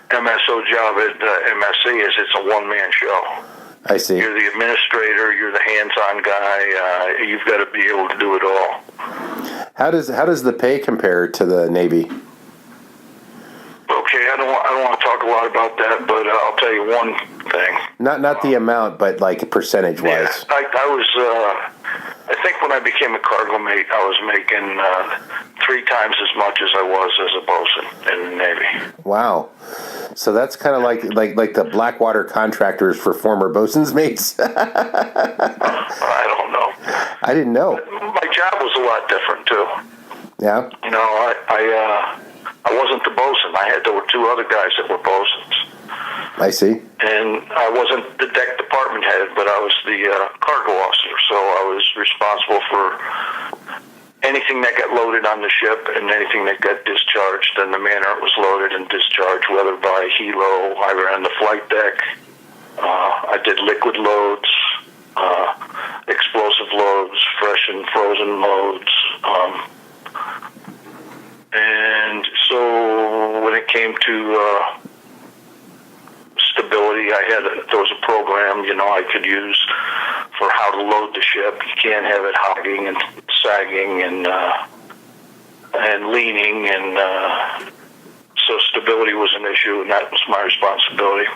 MSO job at MSC is it's a one-man show. I see. You're the administrator. You're the hands-on guy. You've got to be able to do it all. How does the pay compare to the Navy? Okay, I don't want to talk a lot about that, but I'll tell you one thing. Not the amount, but like percentage-wise. Yeah, I was. I think when I became a cargo mate, I was making 3 times as much as I was as a bosun in the Navy. Wow. So that's kind of like the Blackwater contractors for former bosun's mates. I don't know. I didn't know. My job was a lot different too. Yeah. I wasn't the bosun. There were 2 other guys that were bosuns. I see. And I wasn't the deck department head, but I was the cargo officer, so I was responsible for anything that got loaded on the ship and anything that got discharged, then the man-art was loaded and discharged, whether by helo, either on the flight deck. I did liquid loads, explosive loads, fresh and frozen loads. And so when it came to stability, there was a program, I could use for how to load the ship. You can't have it hogging and sagging and leaning, and so stability was an issue, and that was my responsibility.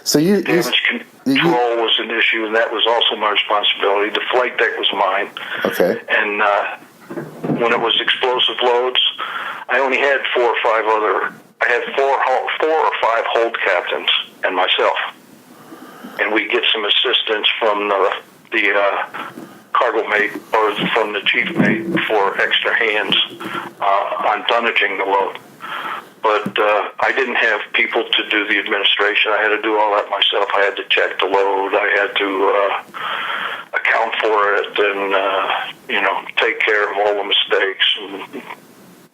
So damage control was an issue, and that was also my responsibility. The flight deck was mine. Okay. And when it was explosive loads, I only had four or five hold captains and myself, and we get some assistance from the cargo mate or from the chief mate for extra hands on dunnaging the load. But I didn't have people to do the administration. I had to do all that myself. I had to check the load. I had to account for it and, take care of all the mistakes. And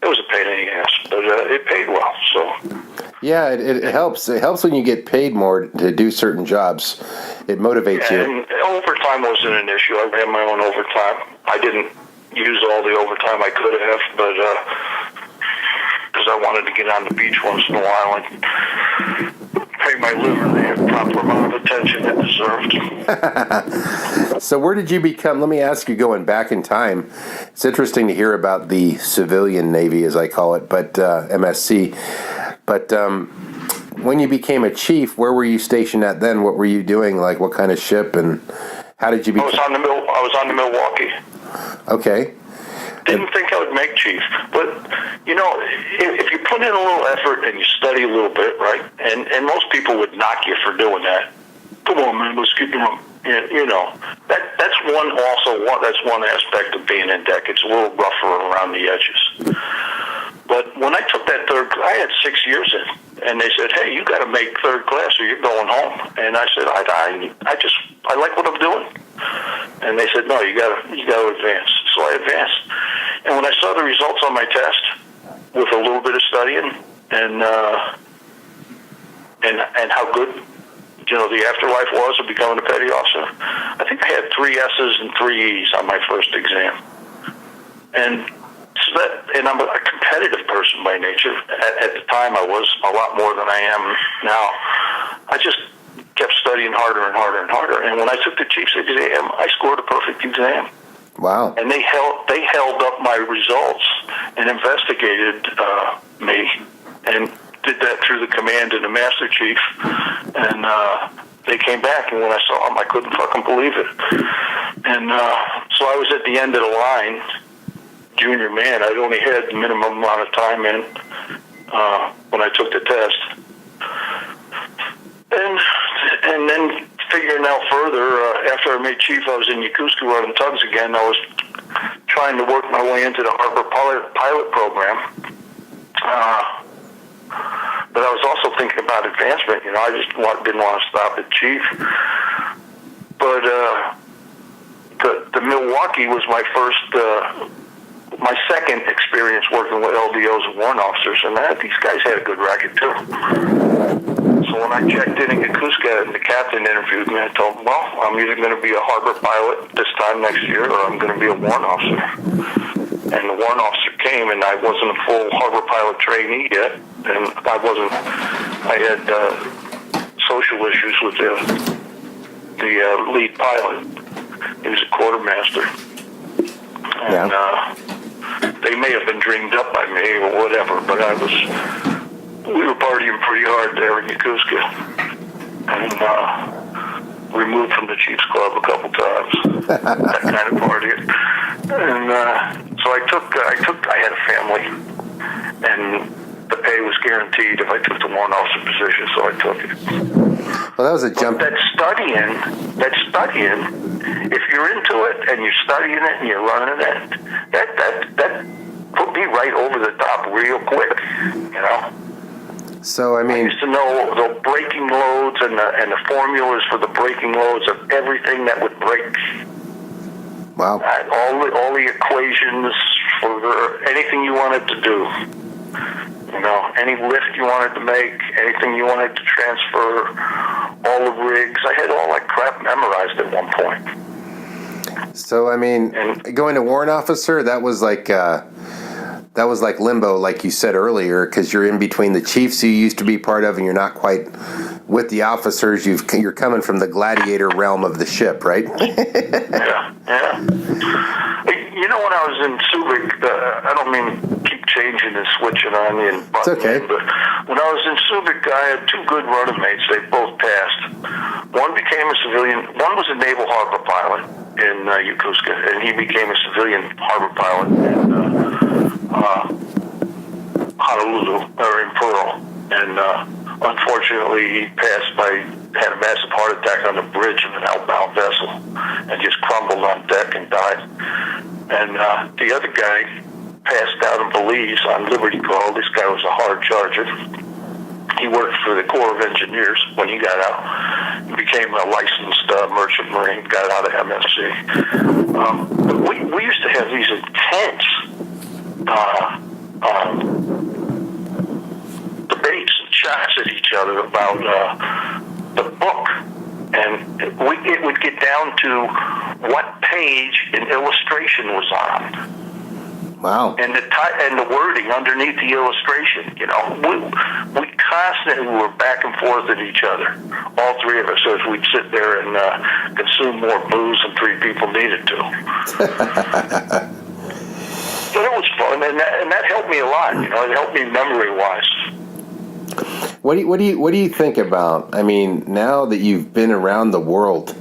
it was a pain in the ass, but it paid well. So yeah, it helps. It helps when you get paid more to do certain jobs. It motivates you. And overtime wasn't an issue. I ran my own overtime. I didn't use all the overtime I could have, but because I wanted to get on the beach once in a while and pay my liver the proper amount of attention it deserved. So where did you become, let me ask you, going back in time, it's interesting to hear about the civilian Navy, as I call it, but MSC. But when you became a chief, where were you stationed at then? What were you doing? Like what kind of ship, and how did you become? I was on the Milwaukee. Okay. Didn't think I would make chief, but if you put in a little effort and you study a little bit, right? And most people would knock you for doing that. Come on, man, let's keep them up. That's one aspect of being in deck. It's a little rougher around the edges. But when I took that I had 6 years in, and they said, "Hey, you got to make third class, or you're going home." And I said, "I like what I'm doing." And they said, "No, you got to advance." So I advanced. And when I saw the results on my test, with a little bit of studying and how good the afterlife was of becoming a petty officer, I think I had 3 S's and 3 E's on my first exam. And I'm a competitive person by nature. At the time, I was a lot more than I am now. I just kept studying harder and harder and harder. And when I took the chief's exam, I scored a perfect exam. Wow. And they held up my results and investigated me and did that through the command and the master chief. And they came back, and when I saw them, I couldn't fucking believe it. And so I was at the end of the line, junior man. I'd only had the minimum amount of time in when I took the test. And then figuring out further, after I made chief, I was in Yokosuka running tugs again. I was trying to work my way into the harbor pilot program. But I was also thinking about advancement. I just didn't want to stop at chief. But the Milwaukee was my second experience working with LDOs and warrant officers, and these guys had a good racket too. So when I checked in Yokosuka and the captain interviewed me, I told him, well, I'm either going to be a harbor pilot this time next year, or I'm going to be a warrant officer. And the warrant officer came, and I wasn't a full harbor pilot trainee yet, and I had social issues with the lead pilot. He was a quartermaster. And they may have been dreamed up by me or whatever, but we were partying pretty hard there in Yokosuka, and removed from the Chiefs Club a couple times. That kind of partying, and so I had a family, and the pay was guaranteed if I took the warrant officer position, so I took it. Well, that was a jump. But that studying, if you're into it and you're studying it and you're running it, that put me right over the top real quick, So, I used to know the braking loads and the formulas for the braking loads of everything that would break. Wow. All the equations for anything you wanted to do. You know, any lift you wanted to make, anything you wanted to transfer, all the rigs. I had all that crap memorized at one point. So, I mean, going to warrant officer, that was like limbo, like you said earlier, because you're in between the chiefs you used to be part of, and you're not quite with the officers. You're coming from the gladiator realm of the ship, right? Yeah. You know, when I was in Subic, I don't mean keep changing and switching on you and butting it's okay. in, but when I was in Subic, I had two good running mates. They both passed. One became a civilian. One was a naval harbor pilot in Yokosuka, and he became a civilian harbor pilot in Honolulu, or in Pearl. And unfortunately, he had a massive heart attack on the bridge of an outbound vessel and just crumbled on deck and died. And the other guy passed out in Belize on Liberty Call. This guy was a hard charger. He worked for the Corps of Engineers when he got out. He became a licensed merchant marine, got out of MSC. But we used to have these intense debates and shots at each other about the book. And it would get down to what page an illustration was on. Wow. And the wording underneath the illustration, you know, we constantly were back and forth at each other, all three of us, as we'd sit there and consume more booze than three people needed to. But it was fun, and that helped me a lot. You know, it helped me memory-wise. What do you think about? I mean, now that you've been around the world,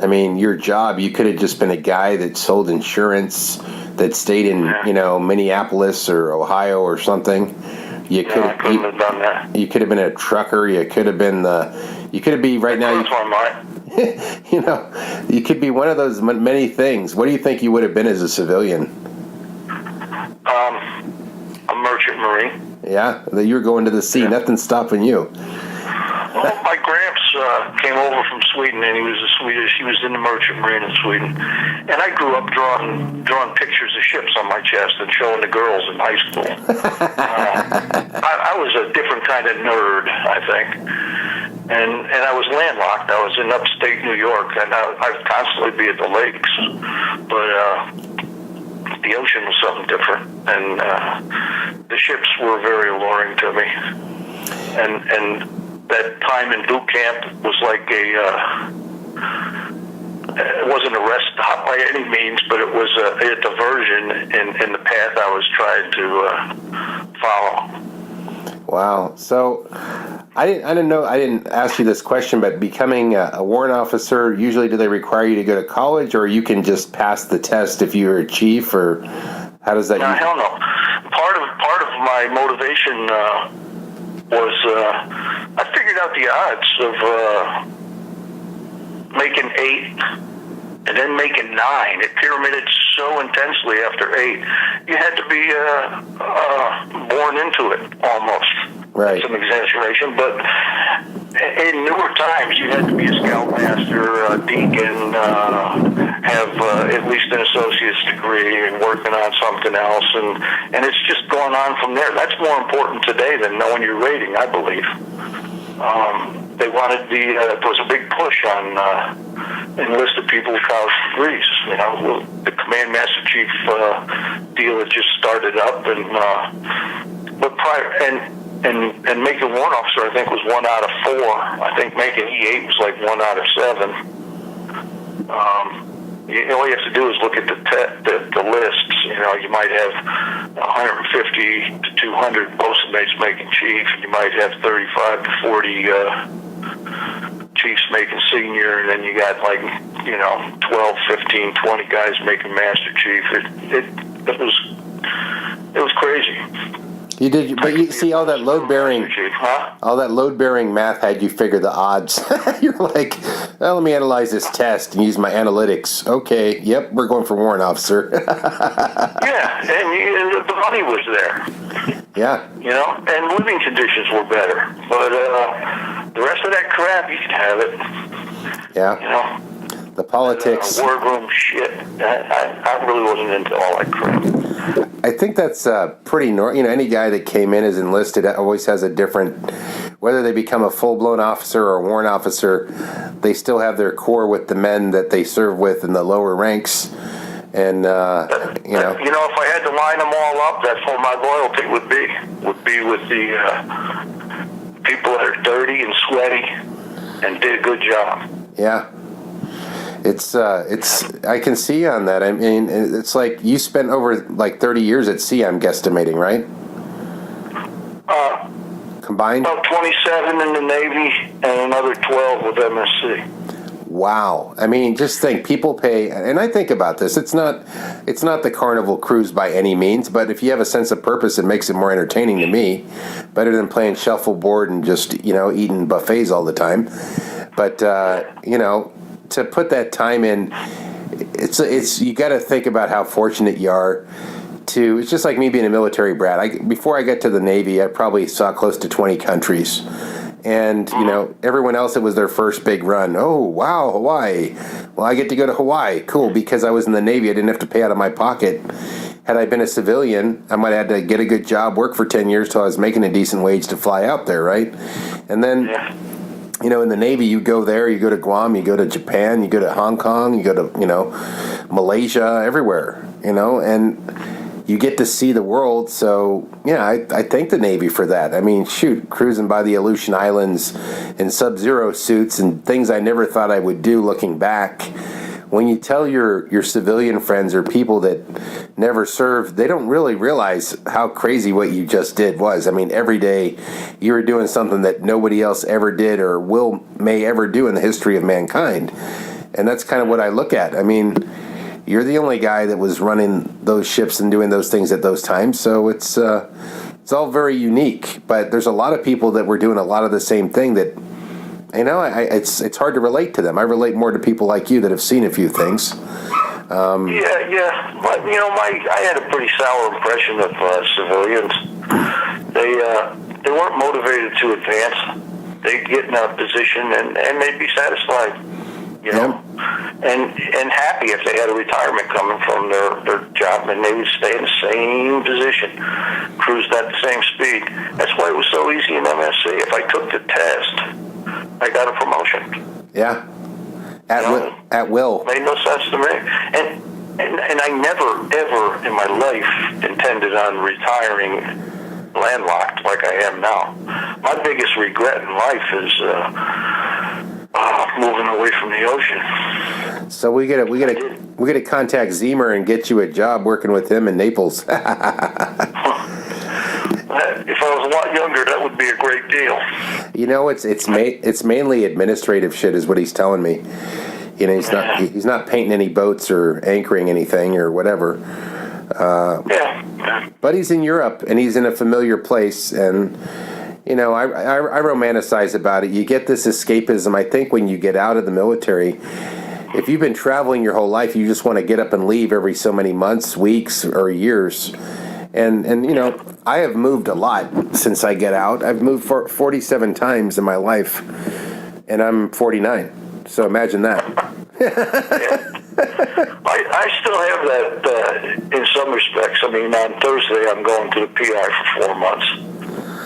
I mean, your job, you could have just been a guy that sold insurance, that stayed in, you know, Minneapolis or Ohio or something. I couldn't have done that. You could have been a trucker. You could have been right now. You know, you could be one of those many things. What do you think you would have been as a civilian? A merchant marine. Yeah, that you were going to the sea. Yeah. Nothing's stopping you. Well, my gramps came over from Sweden, and he was in the merchant marine in Sweden. And I grew up drawing pictures of ships on my chest and showing the girls in high school. I was a different kind of nerd, I think. And I was landlocked. I was in upstate New York, and I'd constantly be at the lakes. But the ocean was something different, and the ships were very alluring to me. And that time in boot camp was like it wasn't a rest stop by any means, but it was a diversion in the path I was trying to follow. Wow. So I didn't ask you this question, but becoming a warrant officer, usually do they require you to go to college, or you can just pass the test if you're a chief, or how does that? No, hell no. Part of my motivation was I figured out the odds of making 8 and then making 9. It pyramided so intensely after 8. You had to be born into it almost. Right. Some exaggeration, but in newer times, you had to be a scoutmaster, deacon, have at least an associate's degree, and working on something else, and it's just going on from there. That's more important today than knowing your rating, I believe. They wanted there was a big push on enlisted people with college degrees. You know, the command master chief deal had just started up, but prior and making warrant officer, I think, was 1 out of 4. I think making E8 was like 1 out of 7. All you have to do is look at the lists. You know, you might have 150 to 200 bosun mates making chief, and you might have 35 to 40 chiefs making senior, and then you got 12, 15, 20 guys making master chief. It was crazy. You did, but you see all that load bearing, all that load bearing math had you figure the odds. You're like, well, let me analyze this test and use my analytics. Okay, yep, we're going for warrant officer. Yeah, and the money was there. Yeah. You know, and living conditions were better. But the rest of that crap, you could have it. Yeah. You know, the politics. Wardroom shit. I really wasn't into all that crap. I think that's pretty normal. You know, any guy that came in as enlisted always has a different, whether they become a full-blown officer or a warrant officer, they still have their core with the men that they serve with in the lower ranks. And, you know. You know, if I had to line them all up, that's where my loyalty would be with the people that are dirty and sweaty and did a good job. Yeah. It's I can see on that. I mean, it's like you spent over like 30 years at sea, I'm guesstimating, right? Combined? About 27 in the Navy and another 12 with MSC. Wow. I mean, just think, people pay, and I think about this, it's not the Carnival cruise by any means, but if you have a sense of purpose, it makes it more entertaining to me, better than playing shuffleboard and just, you know, eating buffets all the time. But, you know, to put that time in, it's you got to think about how fortunate you are to, it's just like me being a military brat. Before I got to the Navy, I probably saw close to 20 countries. And, you know, everyone else, it was their first big run. Oh, wow, Hawaii. Well, I get to go to Hawaii. Cool, because I was in the Navy, I didn't have to pay out of my pocket. Had I been a civilian, I might have had to get a good job, work for 10 years till I was making a decent wage to fly out there, right? And then, you know, in the Navy, you go there, you go to Guam, you go to Japan, you go to Hong Kong, you go to, you know, Malaysia, everywhere, you know, and you get to see the world. So, yeah, I thank the Navy for that. I mean, shoot, cruising by the Aleutian Islands in Sub-Zero suits and things I never thought I would do looking back. When you tell your civilian friends or people that never served, they don't really realize how crazy what you just did was. I mean, every day you were doing something that nobody else ever did or may ever do in the history of mankind. And that's kind of what I look at. I mean, you're the only guy that was running those ships and doing those things at those times, so it's all very unique. But there's a lot of people that were doing a lot of the same thing that, you know, it's hard to relate to them. I relate more to people like you that have seen a few things. Yeah. But, you know, I had a pretty sour impression of civilians. They weren't motivated to advance. They'd get in a position and they'd be satisfied. You know, and happy if they had a retirement coming from their job, and they would stay in the same position, cruised at the same speed. That's why it was so easy in MSC. If I took the test, I got a promotion. Yeah, at will. Made no sense to me, and I never ever in my life intended on retiring landlocked like I am now. My biggest regret in life is moving away from the ocean. So we gotta contact Zemer and get you a job working with him in Naples. If I was a lot younger, that would be a great deal. You know, it's mainly administrative shit, is what he's telling me. You know, he's not painting any boats or anchoring anything or whatever. But he's in Europe and he's in a familiar place, and you know, I romanticize about it. You get this escapism. I think when you get out of the military, if you've been traveling your whole life, you just want to get up and leave every so many months, weeks, or years. And you know, I have moved a lot since I get out. I've moved 47 times in my life, and I'm 49. So imagine that. I still have that in some respects. I mean, on Thursday, I'm going to the PI for 4 months.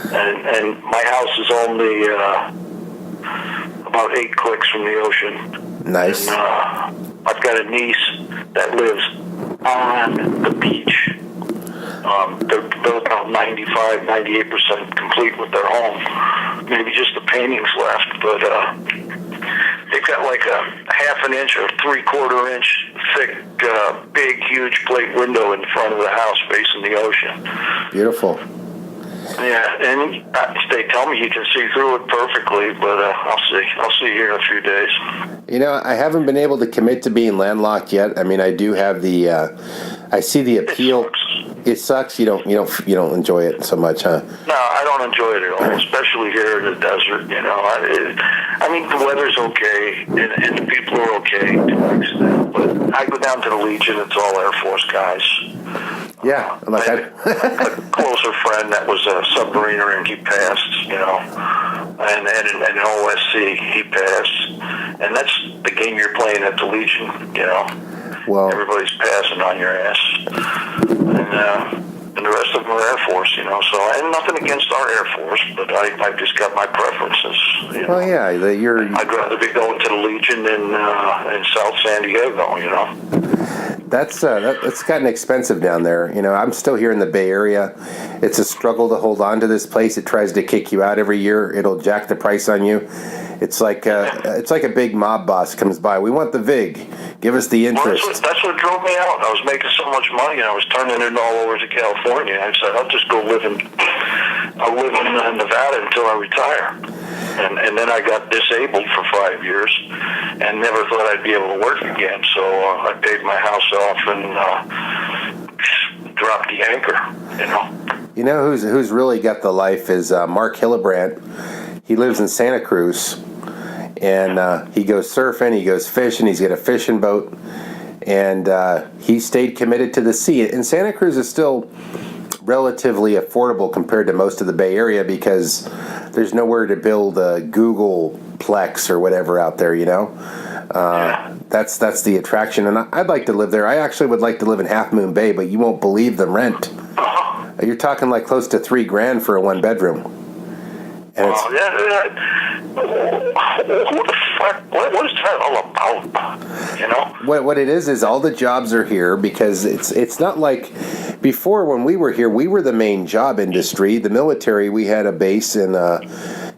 And my house is only about 8 clicks from the ocean. Nice. And, I've got a niece that lives on the beach. They're about 95, 98% complete with their home. Maybe just the paintings left, but they've got like a half an inch or 3/4 inch thick, big, huge plate window in front of the house facing the ocean. Beautiful. Yeah, and they tell me you can see through it perfectly, but I'll see. I'll see here in a few days. You know, I haven't been able to commit to being landlocked yet. I mean, I do have the. I see the appeal. It sucks. You don't enjoy it so much, huh? No, I don't enjoy it at all, especially here in the desert. You know, I mean, the weather's okay, and the people are okay to an extent. But I go down to the Legion. It's all Air Force guys. Yeah, like a closer friend that was a submariner, and he passed. You know, and an OSC, he passed, and that's the game you're playing at the Legion. You know. Well, everybody's passing on your ass, and the rest of them are Air Force, So I have nothing against our Air Force, but I've just got my preferences. Well, yeah, I'd rather be going to the Legion in South San Diego, That's gotten expensive down there. I'm still here in the Bay Area. It's a struggle to hold on to this place. It tries to kick you out every year. It'll jack the price on you. It's like a big mob boss comes by. We want the VIG. Give us the interest. Well, that's what drove me out. I was making so much money. I was turning it all over to California. I said, I'll just go live in Nevada until I retire. And then I got disabled for 5 years and never thought I'd be able to work again. So I paid my house off and dropped the anchor, You know who's really got the life is Mark Hillebrandt. He lives in Santa Cruz, and he goes surfing, he goes fishing, he's got a fishing boat, and he stayed committed to the sea. And Santa Cruz is still relatively affordable compared to most of the Bay Area because there's nowhere to build a Googleplex or whatever out there, That's the attraction, and I'd like to live there. I actually would like to live in Half Moon Bay, but you won't believe the rent. You're talking like close to $3,000 for a 1-bedroom. And who the fuck? What is that all about? What it is all the jobs are here because it's not like before when we were here. We were the main job industry. The military. We had a base in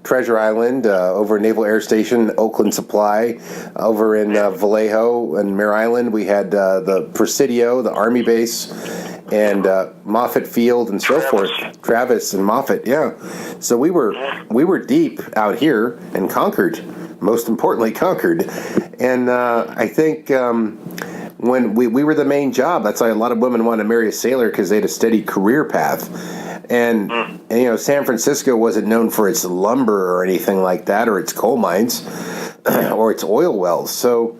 Treasure Island, over Naval Air Station, Oakland Supply, over in Vallejo and Mare Island. We had the Presidio, the Army base, and Moffett Field and so forth. Travis and Moffett, yeah. So we were deep out here and Concord, most importantly Concord. And I think when we were the main job, that's why a lot of women want to marry a sailor because they had a steady career path. And San Francisco wasn't known for its lumber or anything like that, or its coal mines, or its oil wells. So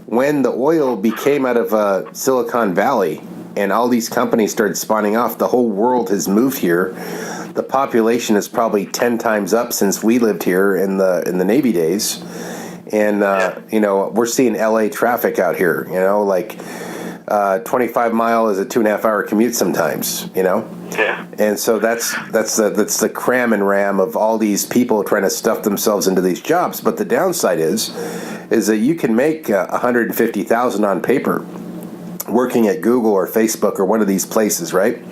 when the oil became out of Silicon Valley and all these companies started spawning off, the whole world has moved here. The population is probably 10 times up since we lived here in the Navy days. And, we're seeing LA traffic out here, 25 mile is a 2.5 hour commute sometimes, Yeah. And so that's the cram and ram of all these people trying to stuff themselves into these jobs. But the downside is that you can make $150,000 on paper working at Google or Facebook or one of these places, right?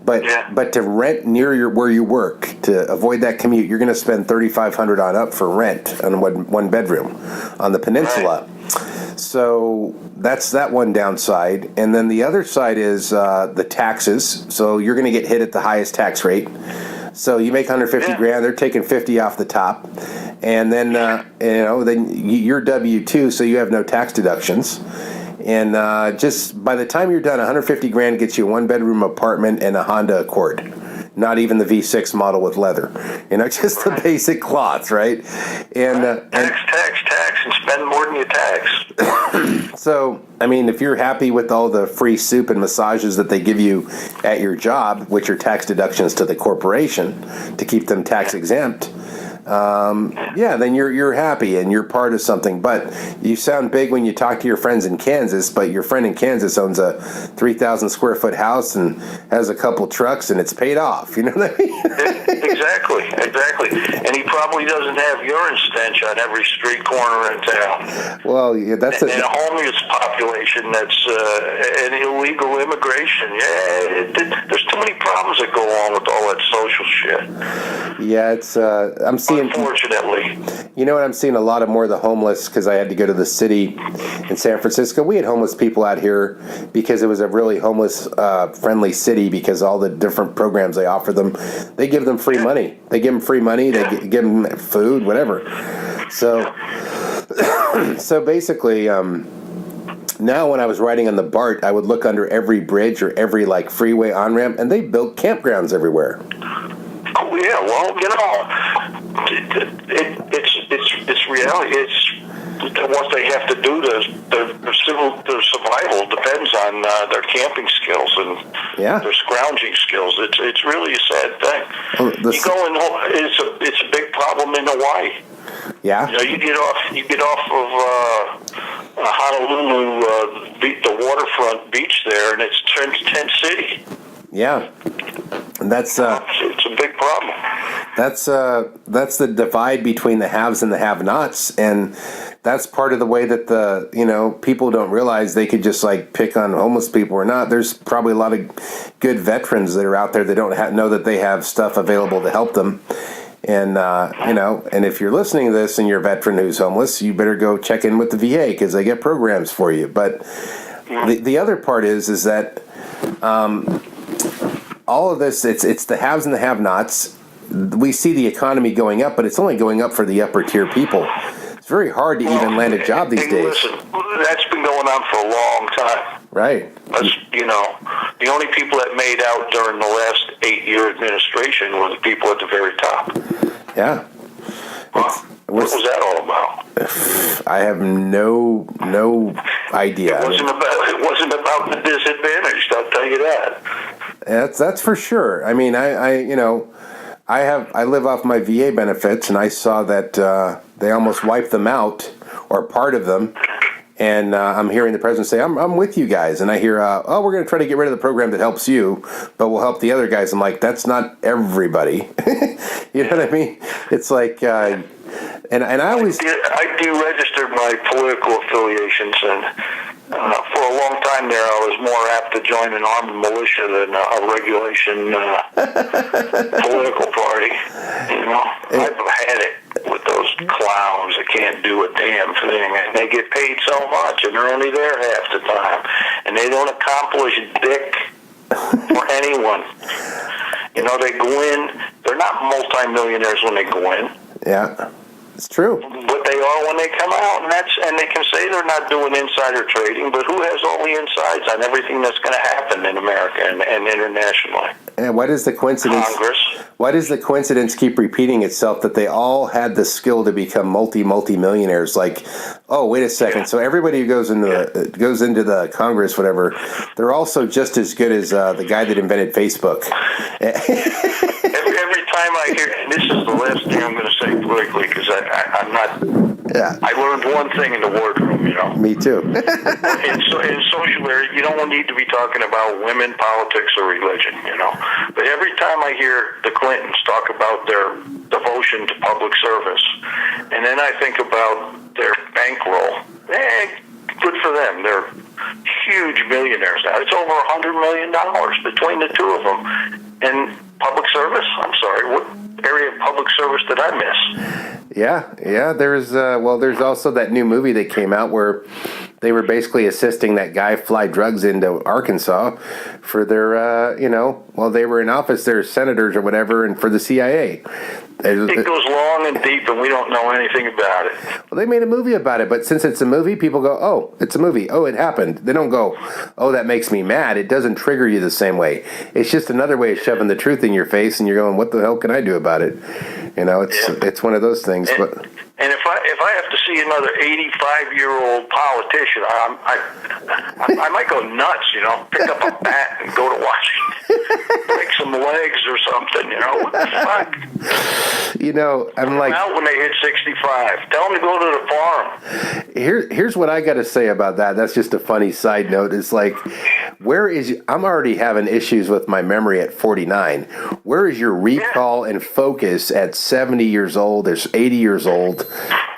But to rent near where you work, to avoid that commute, you're going to spend $3,500 on up for rent on one bedroom on the peninsula. Right. So that's that one downside. And then the other side is the taxes. So you're going to get hit at the highest tax rate. So you make $150,000, they're taking $50,000 off the top, and then then you're W-2, so you have no tax deductions. And just by the time you're done, $150,000 gets you a 1-bedroom apartment and a Honda Accord. Not even the V6 model with leather. Just the basic cloth, right? And tax, and spend more than you tax. So, if you're happy with all the free soup and massages that they give you at your job, which are tax deductions to the corporation to keep them tax exempt, then you're happy and you're part of something. But you sound big when you talk to your friends in Kansas, but your friend in Kansas owns a 3,000 square foot house and has a couple trucks and it's paid off. You know what I mean? Exactly. And he probably doesn't have urine stench on every street corner in town. Well, yeah, that's and a homeless population that's an illegal immigration. There's too many problems that go on with all that social shit. Yeah, it's I'm seeing. Unfortunately. You know what? I'm seeing a lot of more of the homeless because I had to go to the city in San Francisco. We had homeless people out here because it was a really homeless friendly city because all the different programs they offer them, they give them free money. They give them free money. They give them food, whatever. So, so basically, now when I was riding on the BART, I would look under every bridge or every freeway on-ramp, and they built campgrounds everywhere. Oh yeah, well, it's reality. It's what they have to do to their survival depends on their camping skills and their scrounging skills. It's really a sad thing. It's a big problem in Hawaii. Yeah. You get off Honolulu, the waterfront beach there, and it's tent city. Yeah, and that's it's a big problem. That's the divide between the haves and the have-nots, and that's part of the way that people don't realize they could just like pick on homeless people or not. There's probably a lot of good veterans that are out there that don't know that they have stuff available to help them. And, and if you're listening to this and you're a veteran who's homeless, you better go check in with the VA because they get programs for you. But the other part is that all of this, it's the haves and the have-nots. We see the economy going up, but it's only going up for the upper tier people. It's very hard to even land a job these days. Listen, that's been going on for a long time. Right. The only people that made out during the last 8-year administration were the people at the very top. Yeah. What was that all about? I have no idea. It wasn't about the disadvantaged, I'll tell you that. That's for sure. I mean, I live off my VA benefits, and I saw that they almost wiped them out, or part of them. And I'm hearing the president say, I'm with you guys. And I hear, we're going to try to get rid of the program that helps you, but we'll help the other guys. I'm like, that's not everybody. You know what I mean? It's like, and I always... I deregistered my political affiliations, and for a long time there, I was more apt to join an armed militia than a regulation political party. I've had it with those clowns that can't do a damn thing, and they get paid so much, and they're only there half the time, and they don't accomplish dick for anyone. They go in, they're not multimillionaires when they go in. Yeah. It's true. But they are when they come out, and they can say they're not doing insider trading, but who has all the insides on everything that's going to happen in America and internationally? And why does the coincidence? Congress. Why does the coincidence keep repeating itself that they all had the skill to become multi-millionaires? Like, oh, wait a second. Yeah. So everybody who goes into the Congress, whatever, they're also just as good as the guy that invented Facebook. Every time I hear, and this is the last thing I'm going to say politically, because I'm not. Yeah. I learned one thing in the wardroom, Me too. in social area, you don't need to be talking about women, politics, or religion, But every time I hear the Clintons talk about their devotion to public service, and then I think about their bankroll, good for them. They're huge millionaires now. It's over $100 million between the two of them. And public service? I'm sorry, what area of public service did I miss? Yeah. There's also that new movie that came out where they were basically assisting that guy fly drugs into Arkansas for their, while they were in office, they're senators or whatever, and for the CIA. It goes long and deep, and we don't know anything about it. Well, they made a movie about it, but since it's a movie, people go, oh, it's a movie. Oh, it happened. They don't go, oh, that makes me mad. It doesn't trigger you the same way. It's just another way of shoving the truth in your face, and you're going, what the hell can I do about it? It's one of those things. And if I have to see another 85-year-old politician, I might go nuts, pick up a bat and go to Washington, break some legs or something, what the fuck? I'm like... out when they hit 65. Tell them to go to the farm. Here's what I got to say about that. That's just a funny side note. It's like, I'm already having issues with my memory at 49. Where is your recall and focus at 70 years old, or 80 years old?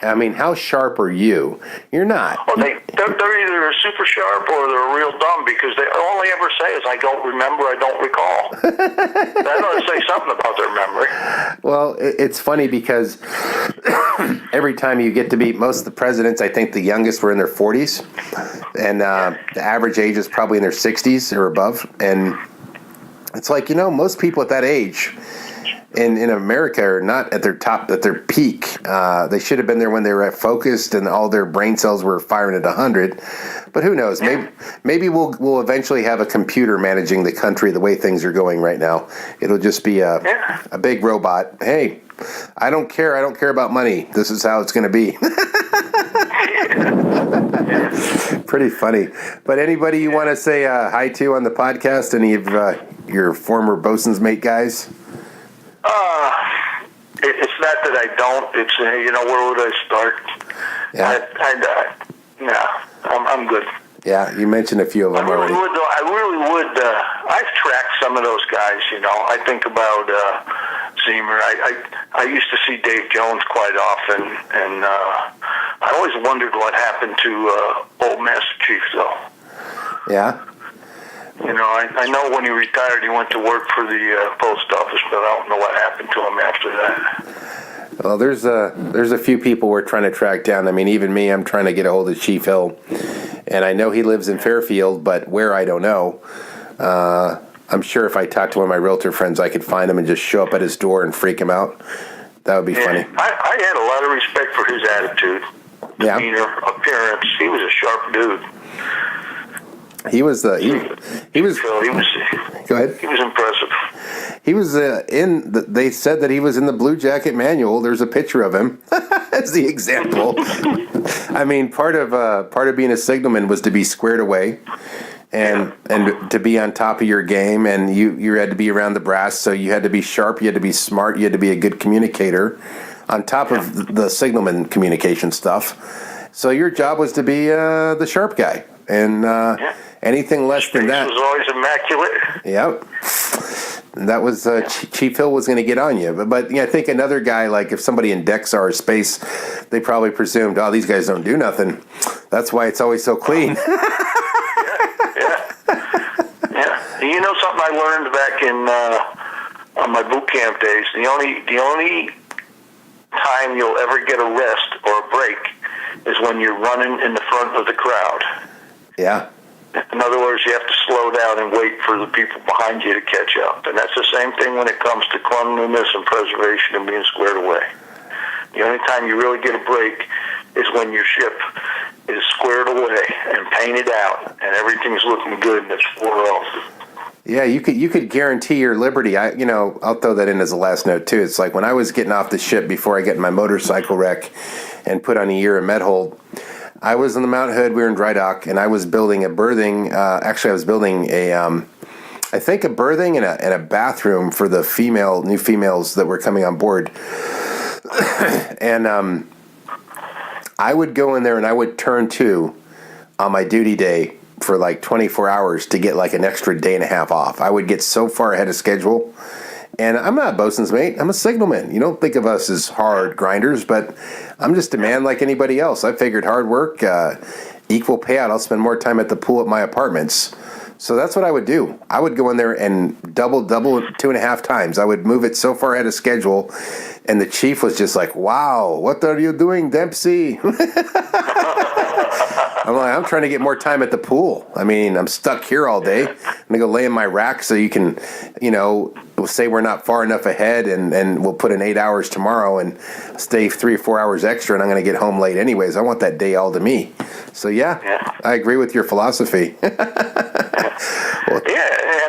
I mean, how sharp are you? You're not. Well, they're either super sharp or they're real dumb, because all they ever say is, I don't remember, I don't recall. That ought to say something about their memory. Well, it's funny because every time you get to meet most of the presidents, I think the youngest were in their 40s, and the average age is probably in their 60s or above. And it's like, most people at that age in America are not at their top, at their peak. They should have been there when they were focused and all their brain cells were firing at 100. But who knows? Maybe we'll eventually have a computer managing the country the way things are going right now. It'll just be a big robot. Hey, I don't care. I don't care about money. This is how it's going to be. Pretty funny. But anybody you want to say hi to on the podcast? Any of your former bosun's mate guys? It's not that I don't. It's where would I start? Yeah. I'm good. Yeah, you mentioned a few of them already. I really would. I've tracked some of those guys. I think about Zemer. I used to see Dave Jones quite often, and I always wondered what happened to old Master Chief, though. Yeah. I know when he retired, he went to work for the post office, but I don't know what happened to him after that. Well, there's a few people we're trying to track down. I mean, even me, I'm trying to get a hold of Chief Hill, and I know he lives in Fairfield, but where I don't know. I'm sure if I talked to one of my realtor friends, I could find him and just show up at his door and freak him out. That would be funny. I had a lot of respect for his attitude, demeanor, appearance. He was a sharp dude. He was Go ahead. He was impressive. He was they said that he was in the Blue Jacket manual. There's a picture of him as the example. I mean, part of being a signalman was to be squared away and to be on top of your game, and you had to be around the brass, so you had to be sharp, you had to be smart, you had to be a good communicator on top of the signalman communication stuff. So your job was to be the sharp guy, and anything less than that was always immaculate. Yep. That was Chief Hill was going to get on you, but I think another guy, like if somebody in Dexar or Space, they probably presumed, oh, these guys don't do nothing. That's why it's always so clean. Yeah. Something I learned back in on my boot camp days. The only time you'll ever get a rest or a break is when you're running in the front of the crowd. Yeah. In other words, you have to slow down and wait for the people behind you to catch up. And that's the same thing when it comes to cleanliness and preservation and being squared away. The only time you really get a break is when your ship is squared away and painted out and everything's looking good and it's 4-0. Yeah, you could guarantee your liberty. I'll throw that in as a last note too. It's like when I was getting off the ship before I get in my motorcycle wreck and put on a year of med hold, I was in the Mount Hood. We were in dry dock, and I was building a berthing. Actually, I was building a berthing and a bathroom for the new females that were coming on board. And I would go in there and I would turn to on my duty day for like 24 hours to get like an extra day and a half off. I would get so far ahead of schedule. And I'm not a bosun's mate. I'm a signalman. You don't think of us as hard grinders, but I'm just a man like anybody else. I figured hard work, equal payout. I'll spend more time at the pool at my apartments. So that's what I would do. I would go in there and double 2.5 times. I would move it so far ahead of schedule. And the chief was just like, wow, what are you doing, Dempsey? I'm like, I'm trying to get more time at the pool. I mean, I'm stuck here all day. I'm going to go lay in my rack so you can, we'll say we're not far enough ahead and we'll put in 8 hours tomorrow and stay 3 or 4 hours extra and I'm going to get home late anyways. I want that day all to me. So, yeah. I agree with your philosophy. And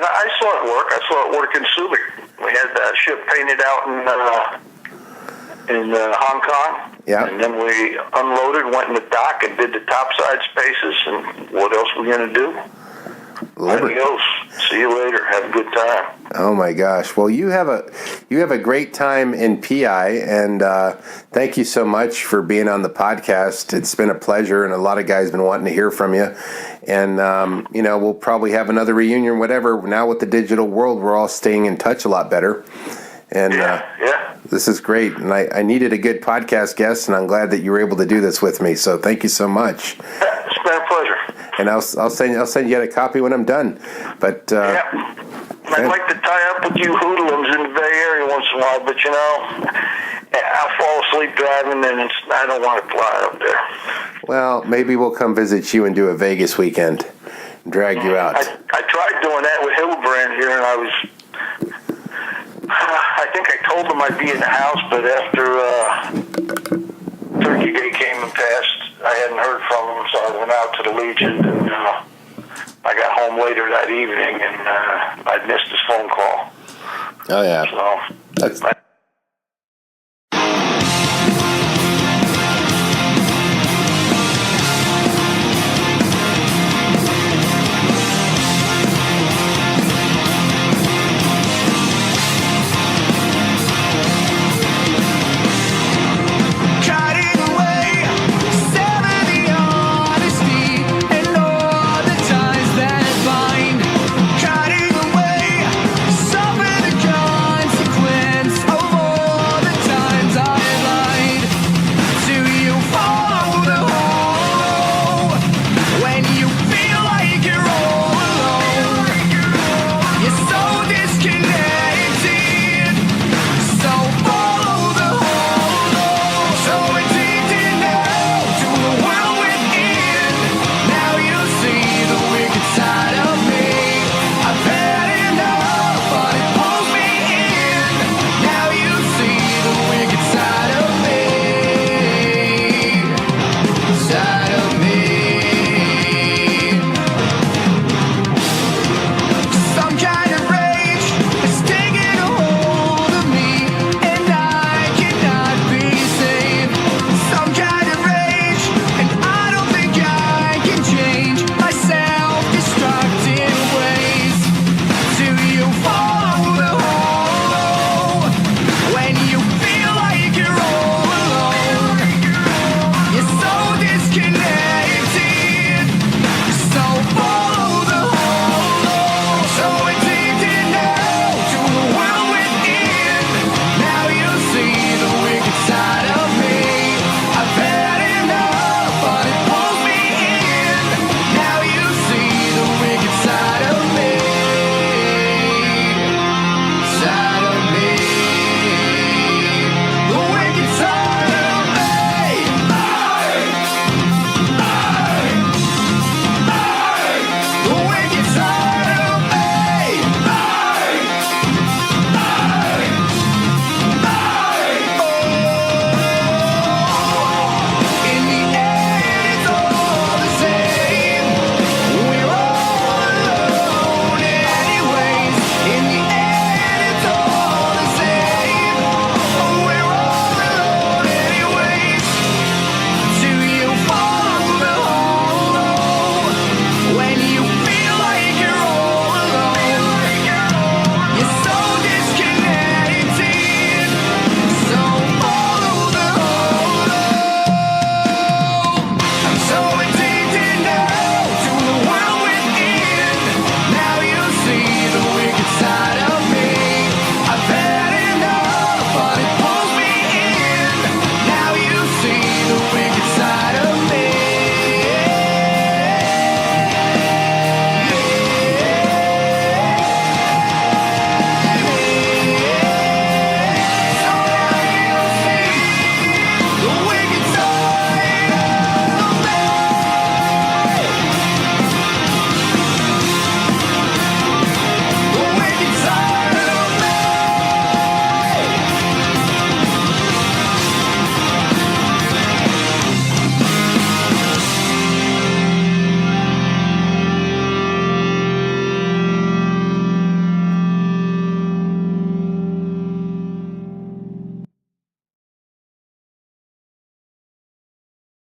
I saw it work. I saw it work in Subic. We had that ship painted out in Hong Kong. Yeah. And then we unloaded, went in the dock, and did the topside spaces. And what else were we going to do? Adios. See you later. Have a good time. Oh my gosh! Well, you have a great time in PI, and thank you so much for being on the podcast. It's been a pleasure, and a lot of guys have been wanting to hear from you. And we'll probably have another reunion, whatever. Now with the digital world, we're all staying in touch a lot better. And this is great. And I needed a good podcast guest, and I'm glad that you were able to do this with me. So thank you so much. It's been a pleasure. And I'll send you a copy when I'm done. But I'd like to tie up with you hoodlums in the Bay Area once in a while, but I'll fall asleep driving, and I don't want to fly up there. Well, maybe we'll come visit you and do a Vegas weekend, drag you out. I tried doing that with Hildebrand here, and I think I told them I'd be in the house, but after Turkey Day came and passed, I hadn't heard from them, so I went out to the Legion, and I got home later that evening, and I'd missed his phone call. Oh, yeah. So